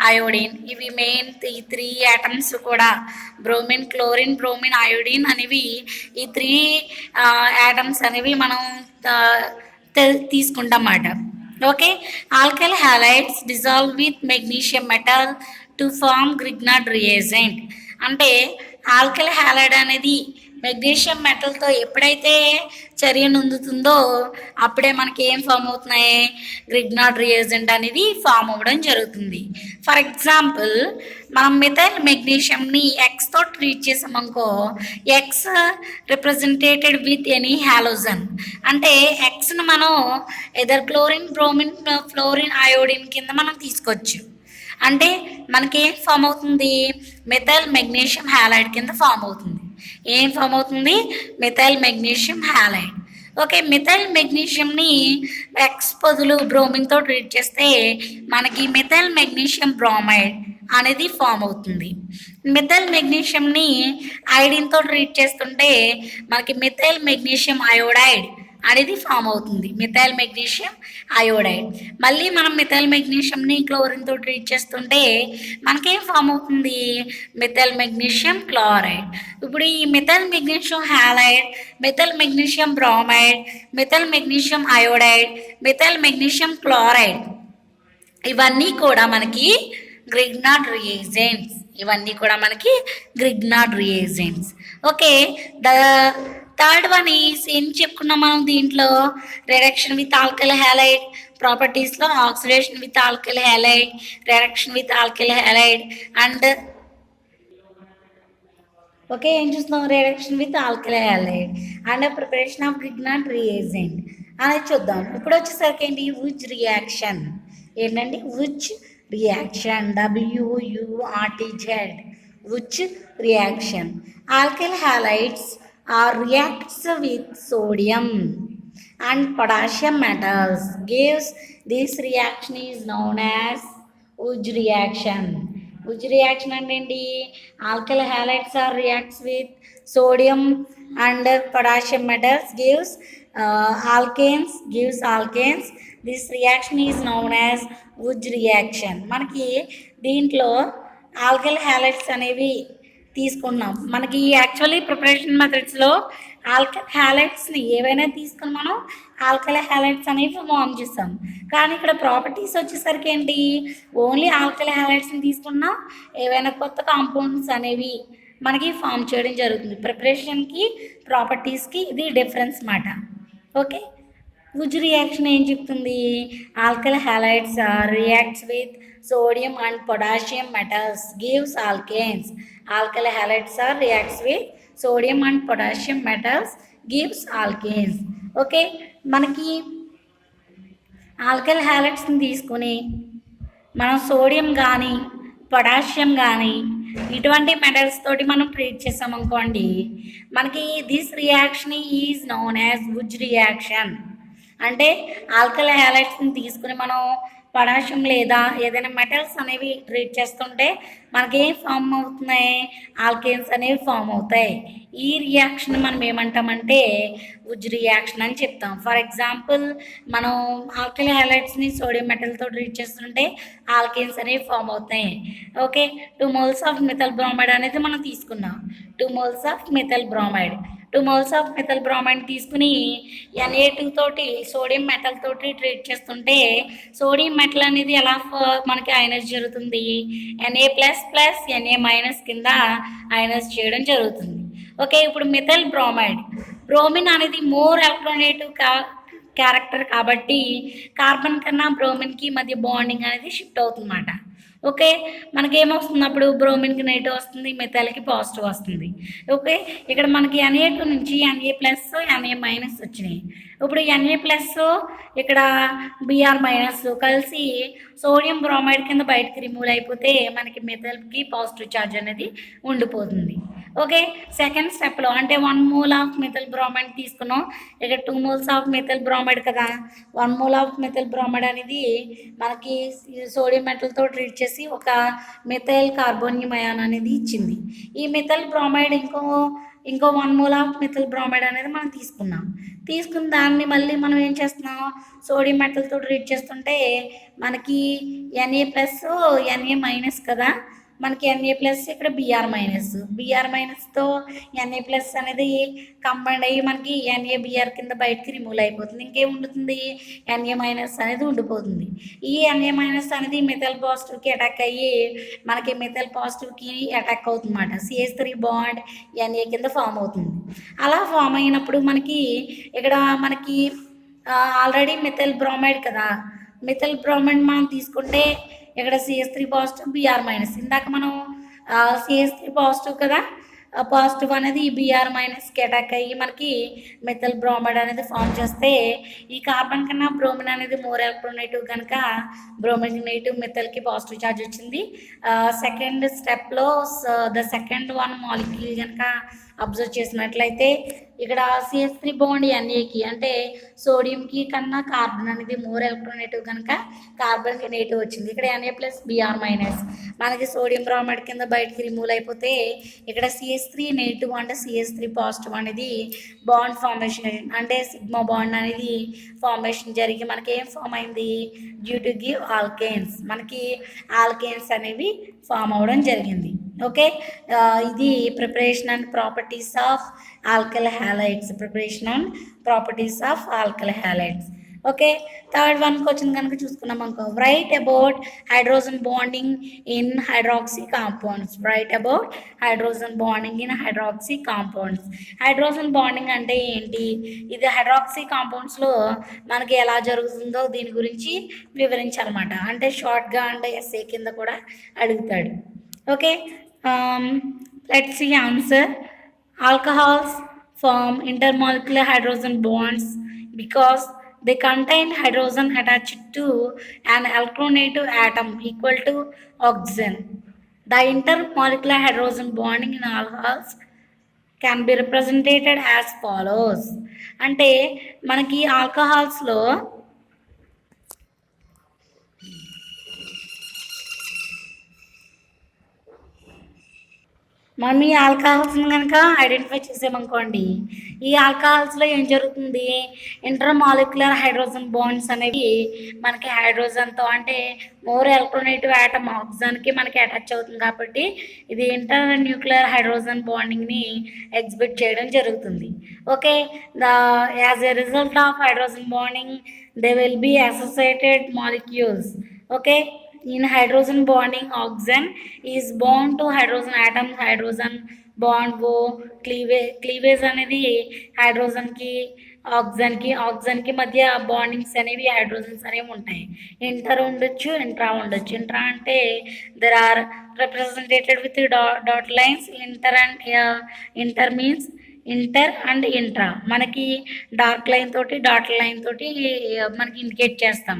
అయోడిన్. ఇవి మెయిన్ ఈ 3 ఆటమ్స్ కూడా బ్రోమిన్, క్లోరిన్, బ్రోమిన్, అయోడిన్ అనేవి ఈ 3 ఆటమ్స్ అనేవి మనం తీసుకుంటాం అన్నమాట. Okay, alkyl halides dissolve with magnesium metal to form Grignard reagent. అంటే ఆల్కైల్ హ్యాలైడ్ అనేది మెగ్నీషియం మెటల్తో ఎప్పుడైతే చర్య నొందుతుందో అప్పుడే మనకి ఏం ఫామ్ అవుతున్నాయి? గ్రిగ్నార్డ్ రియేజెంట్ అనేది ఫామ్ అవ్వడం జరుగుతుంది. ఫర్ ఎగ్జాంపుల్, మనం మిథైల్ మెగ్నీషియంని ఎక్స్తో ట్రీట్ చేసామనుకో, X representated with any halogen. అంటే ఎక్స్ను మనం either chlorine, bromine, fluorine, iodine కింద మనం తీసుకోవచ్చు. అంటే మనకి ఏం ఫామ్ అవుతుంది? మిథైల్ మెగ్నీషియం హ్యాలైడ్ కింద ఫామ్ అవుతుంది. ఏం ఫామ్ అవుతుంది? Methyl magnesium halide. Okay, methyl మెగ్నీషియంని ఎక్స్ బదులు బ్రోమిన్తో ట్రీట్ చేస్తే మనకి మిథైల్ మెగ్నీషియం బ్రోమైడ్ అనేది ఫామ్ అవుతుంది. మిథైల్ మెగ్నీషియంని ఐడిన్తో ట్రీట్ చేస్తుంటే మనకి మిథైల్ మెగ్నీషియం అయోడైడ్ అనేది ఫామ్ అవుతుంది. Methyl magnesium iodide. మళ్ళీ మనం మిథైల్ మెగ్నీషియంని క్లోరిన్తో ట్రీట్ చేస్తుంటే మనకేం ఫామ్ అవుతుంది? Methyl magnesium chloride. ఇప్పుడు ఈ methyl magnesium halide, methyl magnesium bromide, methyl magnesium iodide, methyl magnesium chloride ఇవన్నీ కూడా మనకి Grignard reagents. Okay, third one is ఏం చెప్పుకున్నాం మనం దీంట్లో? రిడక్షన్ విత్ ఆల్కైల్ హ్యాలైడ్ ప్రాపర్టీస్లో oxidation with alkyl halide, reduction with alkyl halide and okay, ఏం చూస్తున్నాం? Reduction with alkyl halide and preparation of Grignard reagent అనేది చూద్దాం. ఇప్పుడు వచ్చేసరికి ఏంటి? Which reaction. ఏంటండి? Which reaction, WURTZ, which reaction. Alkyl halides reacts with sodium and potassium metals gives this reaction is known as Wuj reaction. Wuj reaction అంటే alkyl halides are reacts with sodium and potassium metals gives alkanes. This reaction is known as Wuj reaction. మనకి దీంట్లో alkyl halides అనేవి తీసుకున్నాం. మనకి actually preparation మెథడ్స్లో alkyl హ్యాలైడ్స్ని ఏవైనా తీసుకుని మనం alkyl halides అనేవి ఫామ్ చేస్తాం. కానీ ఇక్కడ ప్రాపర్టీస్ వచ్చేసరికి ఏంటి? ఓన్లీ ఆల్కైల్ హ్యాలైడ్స్ని తీసుకున్నాం, ఏవైనా కొత్త కాంపౌండ్స్ అనేవి మనకి ఫామ్ చేయడం జరుగుతుంది. ప్రిపరేషన్కి ప్రాపర్టీస్కి ఇది డిఫరెన్స్ మాట. ఓకే, వుజ్ రియాక్షన్ ఏం చెప్తుంది? Alkyl halides reacts with sodium and potassium metals gives alkanes. Alkyl halides are reacts with sodium and potassium metals gives alkanes. Okay, మనకి ఆల్కైల్ హ్యాలైడ్స్ని తీసుకుని మనం సోడియం కానీ పొటాషియం కానీ ఇటువంటి మెటల్స్ తోటి మనం ట్రీట్ చేసామనుకోండి, మనకి this reaction is known as వుజ్ రియాక్షన్. అంటే ఆల్కైల్ హ్యాలైడ్స్ని తీసుకుని మనం పొటాషియం లేదా ఏదైనా మెటల్స్ అనేవి ట్రీట్ చేస్తుంటే మనకి ఏం ఫామ్ అవుతున్నాయి, ఆల్కేన్స్ అనేవి ఫామ్ అవుతాయి. ఈ రియాక్షన్ మనం ఏమంటామంటే ఉజ్ రియాక్షన్ అని చెప్తాం. ఫర్ ఎగ్జాంపుల్ మనం ఆల్కలీ హైలైట్స్ని సోడియం మెటల్తో ట్రీట్ చేస్తుంటే ఆల్కేన్స్ అనేవి ఫామ్ అవుతాయి. Okay, 2 moles of methyl bromide అనేది మనం తీసుకున్నాం. 2 moles of methyl bromide 2 moles of methyl bromide తీసుకుని Na2 తోటి సోడియం మెటల్ తోటి ట్రీట్ చేస్తుంటే సోడియం మెటల్ అనేది ఎలా మనకి అయనైజ్ జరుగుతుంది, Na++Na- కింద అయనైజ్ చేయడం జరుగుతుంది. ఓకే, ఇప్పుడు మిథైల్ బ్రోమైడ్, బ్రోమిన్ అనేది మోర్ ఎలక్ట్రోనేటివ్ క్యారెక్టర్ కాబట్టి కార్బన్ కన్నా బ్రోమిన్కి మధ్య బాండింగ్ అనేది షిఫ్ట్ అవుతుందన్నమాట. ఓకే, మనకేమొస్తుంది అప్పుడు బ్రోమిన్కి నెగిటివ్ వస్తుంది, మిథైల్కి పాజిటివ్ వస్తుంది. ఓకే, ఇక్కడ మనకి Na2 నుంచి Na+Na- వచ్చినాయి. ఇప్పుడు Na+ ఇక్కడ Br- కలిసి సోడియం బ్రోమైడ్ కింద బయటకి రిమూవ్ అయిపోతే మనకి మిథైల్కి పాజిటివ్ ఛార్జ్ అనేది ఉండిపోతుంది. ఓకే, సెకండ్ స్టెప్లో అంటే 1 mole ఆఫ్ మిథైల్ బ్రోమైడ్ తీసుకున్నాం, ఇక్కడ 2 moles ఆఫ్ మిథైల్ బ్రోమైడ్ కదా. 1 mole ఆఫ్ మిథైల్ బ్రోమైడ్ అనేది మనకి సోడియం మెటల్తో ట్రీట్ చేసి ఒక మిథైల్ కార్బోనియం అయాన్ అనేది ఇచ్చింది. ఈ మిథైల్ బ్రోమైడ్ ఇంకో 1 mole ఆఫ్ మిథైల్ బ్రోమైడ్ అనేది మనం తీసుకున్న దాన్ని మళ్ళీ మనం ఏం చేస్తున్నాం, సోడియం మెటల్తో ట్రీట్ చేస్తుంటే మనకి Na+Na- కదా, మనకి Na+ ఇక్కడ Br-తో Na+ అనేది కంబైండ్ అయ్యి మనకి NaBr కింద బయటకి రిమూవ్ అయిపోతుంది. ఇంకేం ఉంటుంది, Na- అనేది ఉండిపోతుంది. ఈ Na- అనేది మిథైల్ పాజిటివ్కి అటాక్ అయ్యి మనకి మిథైల్ పాజిటివ్కి అటాక్ అవుతుంది అన్నమాట. CH3 బాండ్ Na కింద ఫామ్ అవుతుంది. అలా ఫామ్ అయినప్పుడు మనకి ఇక్కడ మనకి ఆల్రెడీ మిథైల్ బ్రోమైడ్ కదా, మిథైల్ బ్రోమైడ్ మనం తీసుకుంటే ఇక్కడ CH3 పాజిటివ్ Br-, ఇందాక మనం CH3 పాజిటివ్ కదా, పాజిటివ్ అనేది ఈ Br-కి అటాక్ అయ్యి మనకి మిథైల్ బ్రోమైడ్ అనేది ఫామ్ చేస్తే ఈ కార్బన్ కన్నా బ్రోమిన్ అనేది మోర్ ఎలక్ట్రోనెగటివ్ కనుక బ్రోమిన్ నెగిటివ్, మిథైల్కి పాజిటివ్ ఛార్జ్ వచ్చింది. సెకండ్ స్టెప్లో ద సెకండ్ వన్ మాలిక్యూల్ కనుక అబ్జర్వ్ చేసినట్లయితే ఇక్కడ CH3 బాండ్ Na అంటే సోడియంకి కన్నా కార్బన్ అనేది మోర్ ఎలక్ట్రోనెగటివ్ కనుక కార్బన్కి నెగిటివ్ వచ్చింది. ఇక్కడ Na+ Br-, మనకి సోడియం బ్రోమైడ్ కింద బయటకి రిమూవ్ అయిపోతే ఇక్కడ CH3 నెగిటివ్ అంటే CH3 పాజిటివ్ అనేది బాండ్ ఫార్మేషన్ అంటే సిగ్మా బాండ్ అనేది ఫార్మేషన్ జరిగి మనకి ఏం ఫామ్ అయింది, డ్యూ టు గివ్ ఆల్కేన్స్, మనకి ఆల్కేన్స్ అనేవి ఫామ్ అవ్వడం జరిగింది. ఓకే, ఇది preparation and properties of alkali halides, okay, third వన్కి వచ్చింది కనుక చూసుకున్నాం అనుకో, write about hydrogen bonding in hydroxy compounds. Hydrogen bonding అంటే ఏంటి, ఇది హైడ్రాక్సీ కాంపౌండ్స్లో మనకి ఎలా జరుగుతుందో దీని గురించి వివరించాలన్నమాట. అంటే షార్ట్గా అంటే ఎస్ఏ కింద కూడా అడుగుతాడు. Okay, let's see answer. Alcohols form intermolecular hydrogen bonds because they contain hydrogen attached to an electronegative atom equal to oxygen. The intermolecular hydrogen bonding in alcohols can be represented as follows. అంటే మనకి ఆల్కహాల్స్లో మనం ఈ ఆల్కహాల్స్ని కనుక identify చేసామనుకోండి, ఈ ఆల్కహాల్స్లో ఏం జరుగుతుంది, intermolecular hydrogen bonds అనేవి మనకి హైడ్రోజన్తో అంటే మోర్ ఎలక్ట్రోనెగటివ్ ఆటమ్ ఆక్సిజన్కి మనకి అటాచ్ అవుతుంది కాబట్టి ఇది ఇంటర్ న్యూక్లియర్ హైడ్రోజన్ బాండింగ్ని ఎగ్జిబిట్ చేయడం జరుగుతుంది. Okay, as a result of hydrogen bonding they will be associated molecules. Okay, in hydrogen bonding oxygen is bound to hydrogen atoms, hydrogen bond wo cleavage అనేది హైడ్రోజన్కి ఆక్సిజన్కి మధ్య bondings అనేవి hydrogens అనేవి ఉంటాయి. Inter ఉండొచ్చు, intra ఉండొచ్చు. Intra అంటే there are representated with dot lines. Inter means inter and intra, మనకి dark line తోటి మనకి ఇండికేట్ చేస్తాం.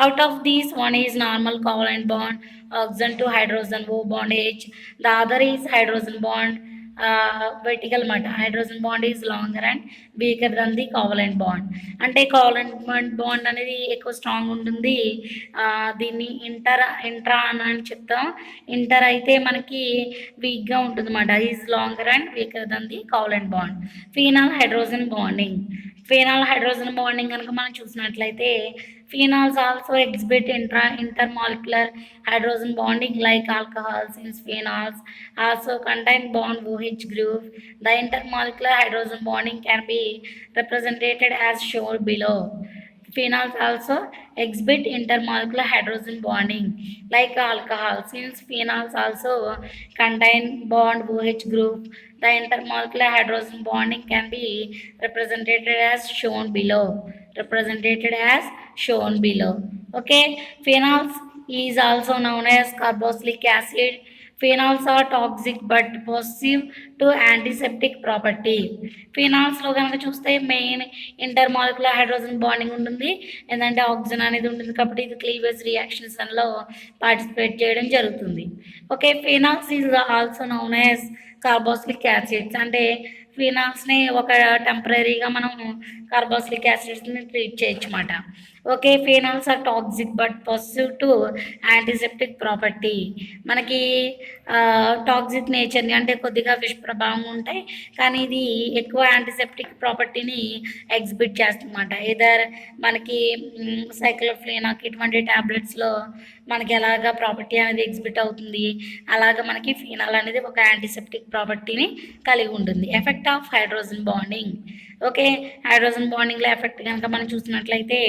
Out of these one is normal covalent bond oxygen to hydrogen O bond H, the other is hydrogen bond vertical మాట. Hydrogen bond is longer and weaker than the covalent bond. అంటే covalent bond అనేది ఎక్కువ strong ఉంటుంది. దీన్ని intra అని చెప్తాం. Inter అయితే మనకి వీక్గా ఉంటుంది అన్నమాట. Is longer and weaker than the covalent bond. Phenol hydrogen bonding. Phenol hydrogen bonding కనుక మనం చూసినట్లయితే phenols also exhibit intermolecular hydrogen bonding like alcohols. Since phenols also contain bond OH group, the intermolecular hydrogen bonding can be represented as shown below. Phenols also exhibit intermolecular hydrogen bonding like alcohol. Since phenols also contain bond OH group, the intermolecular hydrogen bonding can be represented as shown below. Okay, phenols is also known as carboxylic acid. Phenols are toxic but positive to antiseptic property. ఫినాల్స్లో కనుక చూస్తే main intermolecular hydrogen bonding ఉంటుంది. ఏంటంటే oxygen అనేది ఉంటుంది కాబట్టి ఇది cleavage రియాక్షన్స్లో participate చేయడం జరుగుతుంది. Okay, phenols is also known as carboxylic acids. అంటే ఫినాల్స్ని ఒక టెంపరీగా మనం కార్బాక్సిలిక్ యాసిడ్స్ని ట్రీట్ చేయొచ్చు అన్నమాట. Okay, phenols are toxic but positive to antiseptic property. మనకి టాక్సిక్ నేచర్ని అంటే కొద్దిగా విష ప్రభావం ఉంటాయి, కానీ ఇది ఎక్కువ యాంటీసెప్టిక్ ప్రాపర్టీని ఎగ్జిబిట్ చేస్తుందన్నమాట. ఇదర్ మనకి సైక్లోఫ్లినాక్ ఇటువంటి ట్యాబ్లెట్స్లో మనకి ఎలాగ ప్రాపర్టీ అనేది ఎగ్జిబిట్ అవుతుంది, అలాగ మనకి ఫినాల్ అనేది ఒక యాంటీసెప్టిక్ ప్రాపర్టీని కలిగి ఉంటుంది. Effect of hydrogen bonding. Okay, hydrogen బాండింగ్లో ఎఫెక్ట్ కనుక మనం చూసినట్లయితే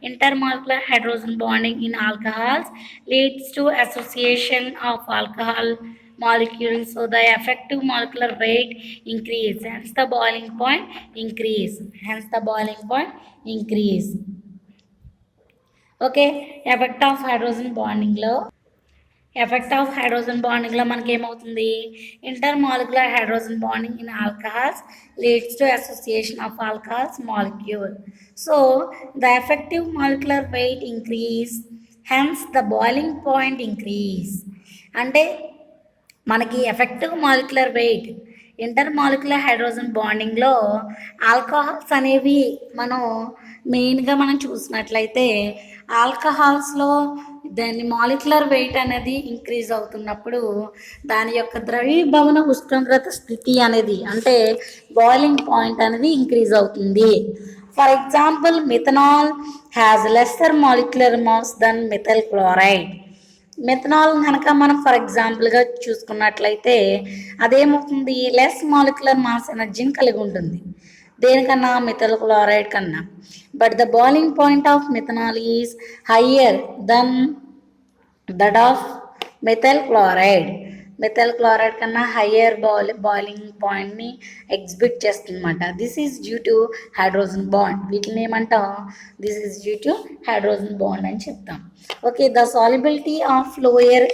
intermolecular hydrogen bonding in alcohols leads to association of alcohol molecules, so the effective molecular weight increase, hence the boiling point increase. Okay, effect of hydrogen bonding లో మనకి ఏమవుతుంది, intermolecular hydrogen bonding in alcohols leads to association of alcohols molecule. So the effective molecular weight increase, hence the boiling point increase. అంటే మనకి effective molecular weight intermolecular hydrogen బాండింగ్లో alcohols అనేవి మనం మెయిన్గా మనం చూసినట్లయితే ఆల్కహాల్స్లో దాని మాలిక్యులర్ వెయిట్ అనేది ఇంక్రీజ్ అవుతున్నప్పుడు దాని యొక్క ద్రవీభవన ఉష్ణోగ్రత స్థితి అనేది అంటే బాయిలింగ్ పాయింట్ అనేది ఇంక్రీజ్ అవుతుంది. For example, methanol has lesser molecular mass than methyl chloride. Methanol కనుక మనం ఫర్ ఎగ్జాంపుల్గా చూసుకున్నట్లయితే అదేమవుతుంది, లెస్ మాలిక్యులర్ మాస్ ఎనర్జీని కలిగి ఉంటుంది దేనికన్నా, మిథైల్ క్లోరైడ్ కన్నా. But the boiling point of methanol is higher than that of methyl chloride కన్నా హయ్యర్ బాయిలింగ్ పాయింట్ని ఎగ్జిబిట్ చేస్తుందన్నమాట. This is due to hydrogen bond. వీటిని ఏమంటాం, this is due to hydrogen bond అని చెప్తాం. Okay, the solubility of lower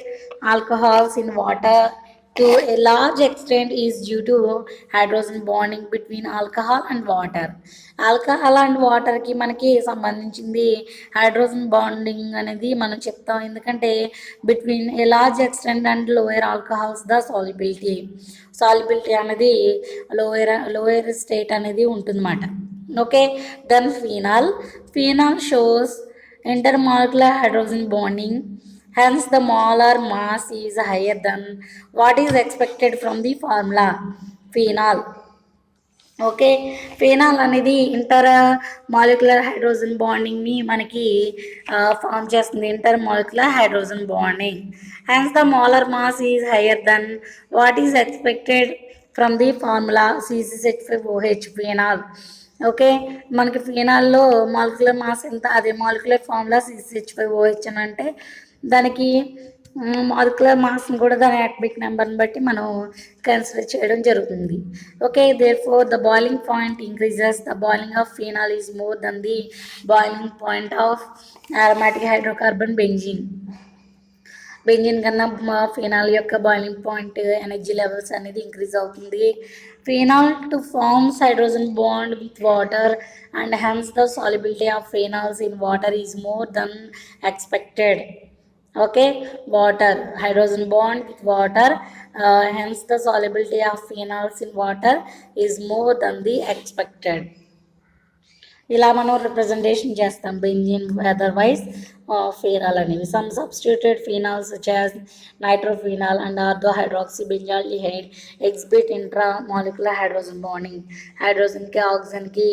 alcohols in water to a large extent is due to hydrogen bonding between alcohol and water. Alcohol and వాటర్కి మనకి సంబంధించింది hydrogen bonding అనేది మనం చెప్తాం. ఎందుకంటే between a large extent and lower alcohols the solubility అనేది lower state అనేది ఉంటుందన్నమాట. Okay, then phenol shows intermolecular hydrogen bonding, hence the molar mass is higher than what is expected from the formula phenol. Okay, phenol అనేది intermolecular hydrogen bonding మనకి form చేస్తుంది, intermolecular hydrogen bonding. Hence the molar mass is higher than what is expected from the formula CH5OH phenol. Okay, మనకి ఫినాల్లో molecular mass ఎంత, అదే molecular formula CH5OH అని అంటే దానికి మాలిక్యులర్ మాస్ని కూడా దాని అటామిక్ నెంబర్ని బట్టి మనం కన్సిడర్ చేయడం జరుగుతుంది. Okay, therefore the boiling point increases. The boiling of phenol is more than the boiling point of aromatic hydrocarbon benzene కన్నా ఫినాల్ యొక్క బాయిలింగ్ పాయింట్ ఎనర్జీ లెవెల్స్ అనేది ఇంక్రీజ్ అవుతుంది. Phenol to forms hydrogen bond with water and hence the solubility of phenols in water is more than expected. Okay, water hydrogen bond with water hence the solubility of phenols in water is more than the expected. ఇలా మనం representation చేస్తాం benzene otherwise phenol అనేవి. Some substituted phenols such as nitrophenol and orthohydroxy benzaldehyde exhibit intramolecular hydrogen bonding. హైడ్రోజన్కి ఆక్సిజన్కి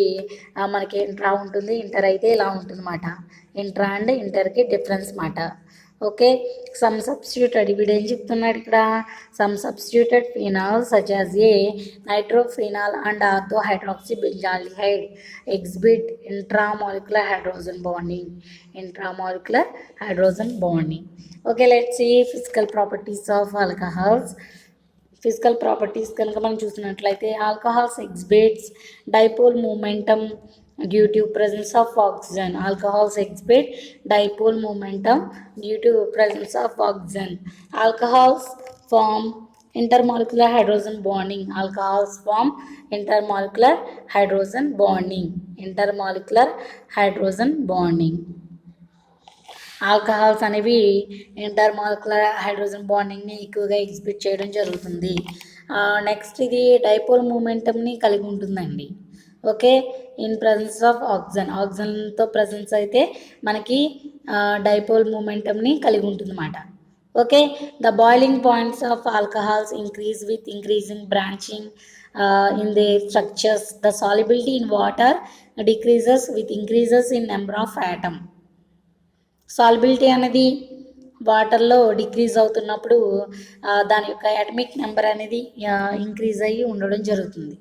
మనకి intra ఉంటుంది, inter అయితే ఇలా ఉంటుంది అన్నమాట. ఇంట్రా అండ్ ఇంటర్కి డిఫరెన్స్ మాట. ఓకే, సమ్ సబ్స్టిట్యూటెడ్ వీడు ఏం చెప్తున్నాడు ఇక్కడ, some substituted phenol such as a nitrophenol and orthohydroxy benzaldehyde exhibit intramolecular hydrogen bonding. Intramolecular hydrogen bonding. Okay, let's see physical properties of alcohols. Physical properties కనుక మనం చూసినట్లయితే alcohols exhibits dipole momentum due to presence of oxygen. Alcohols exhibit dipole momentum due to presence of oxygen. Alcohols form intermolecular hydrogen bonding. Alcohols form intermolecular hydrogen bonding. Intermolecular hydrogen bonding. Alcohols అనేవి intermolecular hydrogen బాండింగ్ని ఎక్కువగా exhibit చేయడం జరుగుతుంది. Next ఇది dipole మూమెంటమ్ని కలిగి ఉంటుందండి. Okay, in presence of oxygen. ఆక్సిజన్తో presence అయితే మనకి డైపోల్ మూమెంటమ్ని కలిగి ఉంటుందన్నమాట. Okay, the boiling points of alcohols increase with increasing branching in the structures. The solubility in water decreases with increases in number of atom. Solubility అనేది వాటర్లో decrease అవుతున్నప్పుడు దాని యొక్క అటమిక్ నెంబర్ అనేది ఇంక్రీజ్ అయ్యి ఉండడం జరుగుతుంది.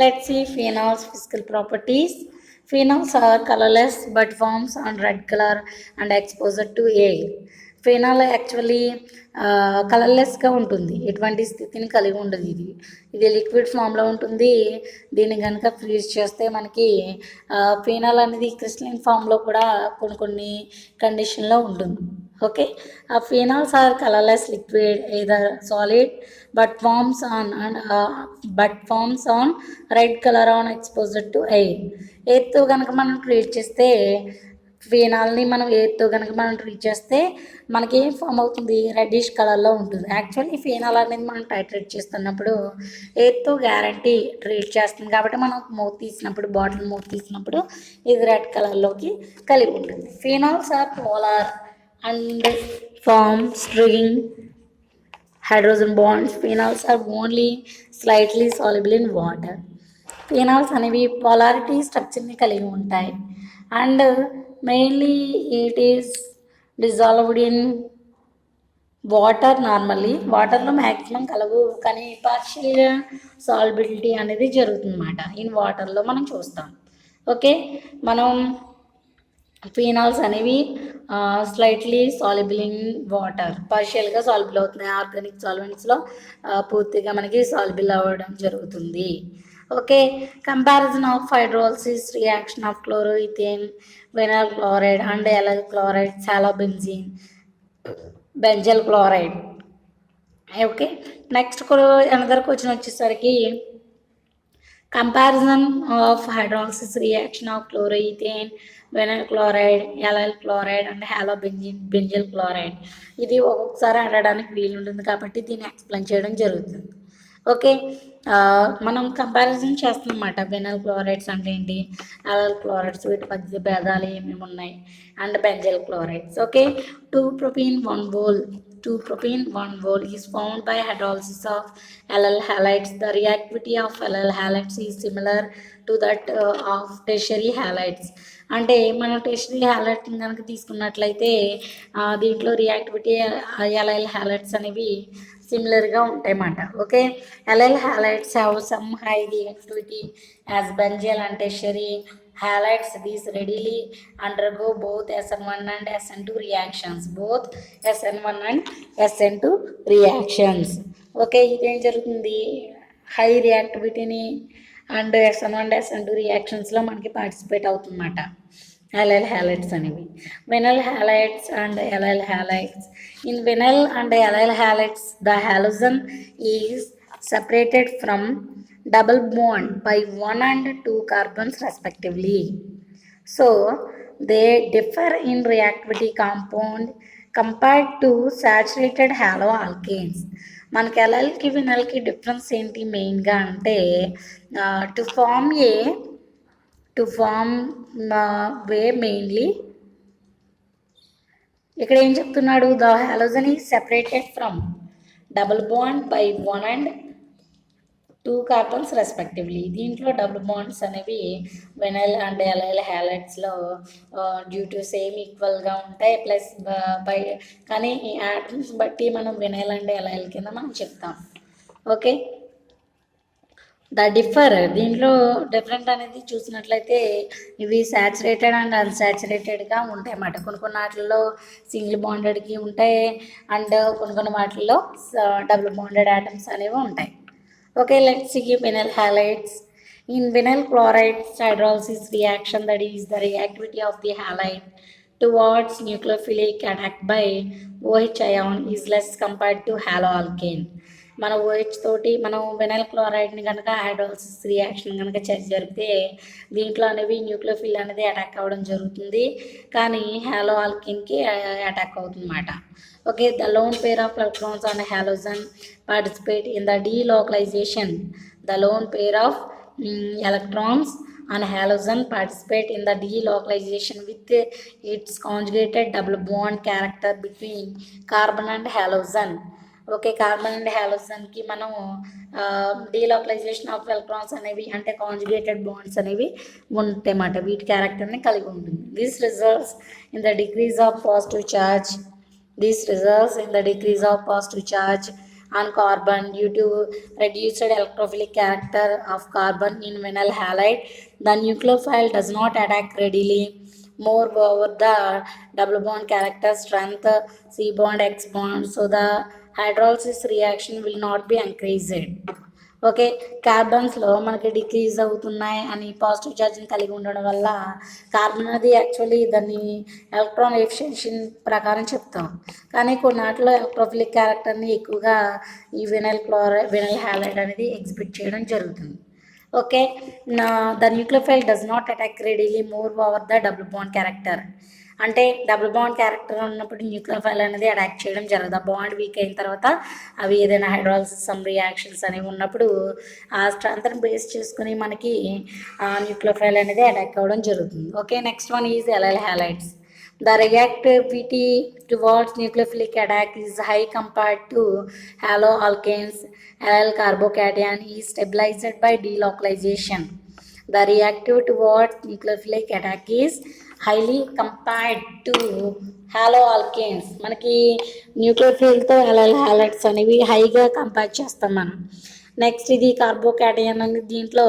Let's see phenols physical properties. Phenols are colourless but forms on red colour and exposure to air. Phenol actually కలర్లెస్గా ఉంటుంది, ఎటువంటి స్థితిని కలిగి ఉండదు. ఇది లిక్విడ్ ఫామ్లో ఉంటుంది. దీన్ని కనుక ఫ్రీజ్ చేస్తే మనకి ఫీనాల్ అనేది క్రిస్టలైన్ ఫామ్లో కూడా కొన్ని కండిషన్లో ఉంటుంది. Okay, phenols are colorless liquid, either solid but forms on red color on exposure to air. ఎయిర్తో కనుక మనం ట్రీట్ చేస్తే ఫీనాల్ని మనం ఎయిర్తో కనుక మనం ట్రీట్ చేస్తే మనకి ఏం ఫామ్ అవుతుంది, రెడ్డిష్ కలర్లో ఉంటుంది. యాక్చువల్లీ ఫీనాల్ అనేది మనం టైట్రేట్ చేస్తున్నప్పుడు ఎయిర్తో గ్యారంటీ ట్రీట్ చేస్తుంది కాబట్టి మనం బాటిల్ మూత తీసినప్పుడు ఇది రెడ్ కలర్లోకి కలిగి ఉంటుంది. Phenols are polar and form string hydrogen bonds. Phenols are only slightly soluble in water. Phenols అనేవి polarity స్ట్రక్చర్ని కలిగి ఉంటాయి and mainly it is dissolved in water. Normally వాటర్లో మ్యాక్సిమం కలవు, కానీ పార్షియల్గా సాల్యుబిలిటీ అనేది జరుగుతుందన్నమాట ఇన్ వాటర్లో మనం చూస్తాం. ఓకే, మనం ఫీనాల్స్ అనేవి స్లైట్లీ సాల్యుబుల్ ఇన్ వాటర్, పార్షియల్గా సాల్యుబుల్ అవుతున్నాయి. ఆర్గానిక్ సాల్వెంట్స్లో పూర్తిగా మనకి సాల్యుబుల్ అవ్వడం జరుగుతుంది. Okay, comparison of hydrolysis reaction of chloroethane vinyl chloride and allyl chloride chlorobenzene benzyl chloride. Okay, next another question వచ్చేసరికి comparison of hydrolysis reaction of chloroethane vinyl chloride allyl chloride and benzyl chloride. ఇది ఒక్కొక్కసారి అడగడానికి వీలు ఉంటుంది కాబట్టి దీన్ని explain చేయడం జరుగుతుంది. ఓకే, మనం కంపారిజన్ చేస్తున్నమాట. వెనల్ క్లోరైడ్స్ అంటే ఏంటి, ఎలైల్ క్లోరైడ్స్, వీటి మధ్య భేదాలు ఏమేమి ఉన్నాయి, and benzyl chlorides. Okay, 2-propene 1 mole is formed by hydrolysis of allyl halides. The reactivity of allyl halides is similar to that of tertiary halides. అంటే మనం టెర్షియరీ హ్యాలైడ్స్ కనుక తీసుకున్నట్లయితే దీంట్లో రియాక్టివిటీ అలైల్ హ్యాలైడ్స్ అనేవి సిమిలర్గా ఉంటాయన్నమాట. Okay, allyl halides have some high reactivity as benzyl and tertiary halides. These readily undergo both SN1 and SN2 reactions. Both SN1 and SN2 reactions. Okay, ఇదేం జరుగుతుంది, హై రియాక్టివిటీని and SN1 and SN2 రియాక్షన్స్లో మనకి participate అవుతుందన్నమాట allyl halides అనేవి. Vinyl halides and allyl halides. In vinyl and allyl halides the halogen is separated from double bond by 1 and 2 carbons respectively. So they differ in reactivity compound compared to saturated haloalkanes. మనకి ఎల్ఎల్కి వినల్కి difference ఏంటి మెయిన్గా అంటే to form way mainly ఇక్కడ ఏం చెప్తున్నాడు, the halogen is separated from double bond by 1 and 2 carbons respectively. దీంట్లో double bonds అనేవి vinyl and allyl హ్యాలైడ్స్లో డ్యూ టు సేమ్ ఈక్వల్గా ఉంటాయి ప్లస్ బై, కానీ ఈ యాటమ్స్ బట్టి మనం వెనైల్ అండ్ ఎలైల్ కింద మనం చెప్తాం. ఓకే, దీంట్లో డిఫరెంట్ అనేది చూసినట్లయితే ఇవి సాచురేటెడ్ అండ్ అన్సాచురేటెడ్గా ఉంటాయి అన్నమాట. కొన్ని వాటిల్లో సింగిల్ బాండెడ్కి ఉంటాయి అండ్ కొన్ని వాటిల్లో డబుల్ బాండెడ్ ఆటమ్స్ అనేవి ఉంటాయి. Okay, let's see vinyl halides. In vinyl chloride hydrolysis reaction, that is the reactivity of the halide towards nucleophilic attack by OH ion is less compared to haloalkane. మన OH తోటి మనం vinyl క్లోరైడ్ని కనుక hydrolysis reaction కనుక జరిపితే దీంట్లో అనేవి న్యూక్లియోఫిల్ అనేది attack అవ్వడం జరుగుతుంది, కానీ హాలో ఆల్కిన్కి అటాక్ అవుతుంది అన్నమాట. Okay, the lone pair of electrons on halogen participate in the delocalisation. The lone pair of electrons on halogen participate in the delocalization with its conjugated double bond character between carbon and halogen. Okay, carbon and హాలోజన్కి మనం delocalization of electrons అనేవి అంటే conjugated bonds అనేవి ఉంటాయి అన్నమాట, వీటి క్యారెక్టర్ని కలిగి ఉంటుంది. This results in the decrease of positive charge on carbon due to reduced electrophilic character of carbon in vinyl halide. The nucleophile does not attack readily. Moreover, the double bond character strength C bond X bond, so the hydrolysis reaction will not be increased. Okay, కార్బన్స్లో మనకి decrease అవుతున్నాయి అని positive ఛార్జ్ని కలిగి ఉండడం వల్ల carbon అది actually దాన్ని electron efficiency ప్రకారం చెప్తాం, కానీ కొన్నాటిలో ఎలక్ట్రోఫిలిక్ క్యారెక్టర్ని ఎక్కువగా ఈ వినైల్ హ్యాలైడ్ అనేది ఎగ్జిబిట్ చేయడం జరుగుతుంది. Okay, the nucleophile does not attack readily more over the double bond character. అంటే డబుల్ బాండ్ క్యారెక్టర్ ఉన్నప్పుడు న్యూక్లియోఫైల్ అనేది అటాక్ చేయడం జరగదు. ఆ బాండ్ వీక్ అయిన తర్వాత అవి ఏదైనా హైడ్రాలిసిస్ సమ్ రియాక్షన్స్ అనేవి ఉన్నప్పుడు ఆ స్ట్రెంత్ని బేస్ చేసుకుని మనకి న్యూక్లియోఫైల్ అనేది అటాక్ అవ్వడం జరుగుతుంది. Okay, next one is allyl halides. The reactivity towards nucleophilic attack is high compared to haloalkanes. Allyl carbocation is stabilized by delocalization. The reactivity towards nucleophilic attack is highly compared to haloalkanes. మనకి న్యూక్లియోఫిల్తో అలైల్ halides అనేవి హైగా compare చేస్తాం మనం. Next ఇది carbocation అనేది దీంట్లో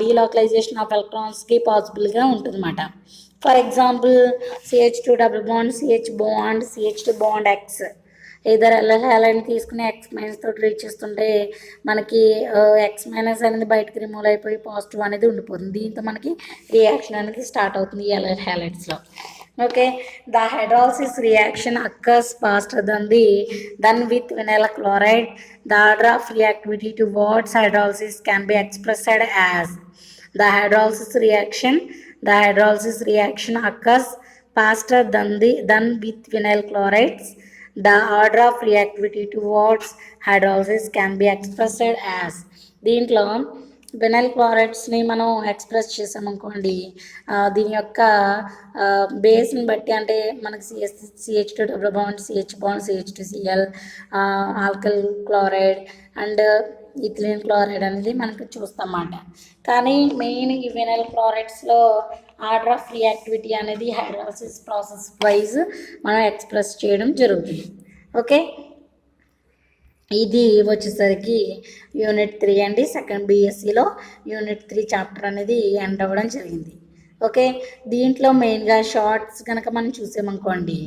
delocalisation of ఎలక్ట్రాన్స్కి పాసిబుల్గా ఉంటుందన్నమాట. For example CH2 double bond CH bond CH2 bond X, ఇద్దరు ఎల్ఎల్ హ్యాలైడ్ని తీసుకుని X- తోటి రీచ్ చేస్తుంటే మనకి X- అనేది బయటకు రిమూవ్ అయిపోయి పాజిటివ్ అనేది ఉండిపోతుంది. దీంతో మనకి రియాక్షన్ అనేది స్టార్ట్ అవుతుంది ఈ ఎల్ఎల్ హ్యాలైడ్స్లో. Okay, the hydrolysis reaction occurs faster than with vinyl chloride. The order of reactivity towards hydrolysis can be expressed as the hydrolysis reaction occurs faster than with vinyl chlorides. The order of reactivity towards hydrolysis can be expressed as. దీంట్లో vinyl క్లోరైడ్స్ని మనం express చేసామనుకోండి, దీని యొక్క బేస్ని బట్టి అంటే మనకి CH2 double bond CH bond CH2Cl, alkyl chloride and ethylene chloride అనేది మనకు చూస్తామన్నమాట. కానీ మెయిన్ ఈ వినైల్ క్లోరైడ్స్లో ఆర్డర్ ఆఫ్ రియాక్టివిటీ అనేది హైడ్రాలిసిస్ ప్రాసెస్ వైజ్ మనం ఎక్స్ప్రెస్ చేయడం జరుగుతుంది. ఓకే, ఇది వచ్చేసరికి యూనిట్ 3 అండి. సెకండ్ BScలో యూనిట్ 3 చాప్టర్ అనేది ఎండ్ అవ్వడం జరిగింది. ఓకే, దీంట్లో మెయిన్గా షార్ట్స్ కనుక మనం చూసామనుకోండి,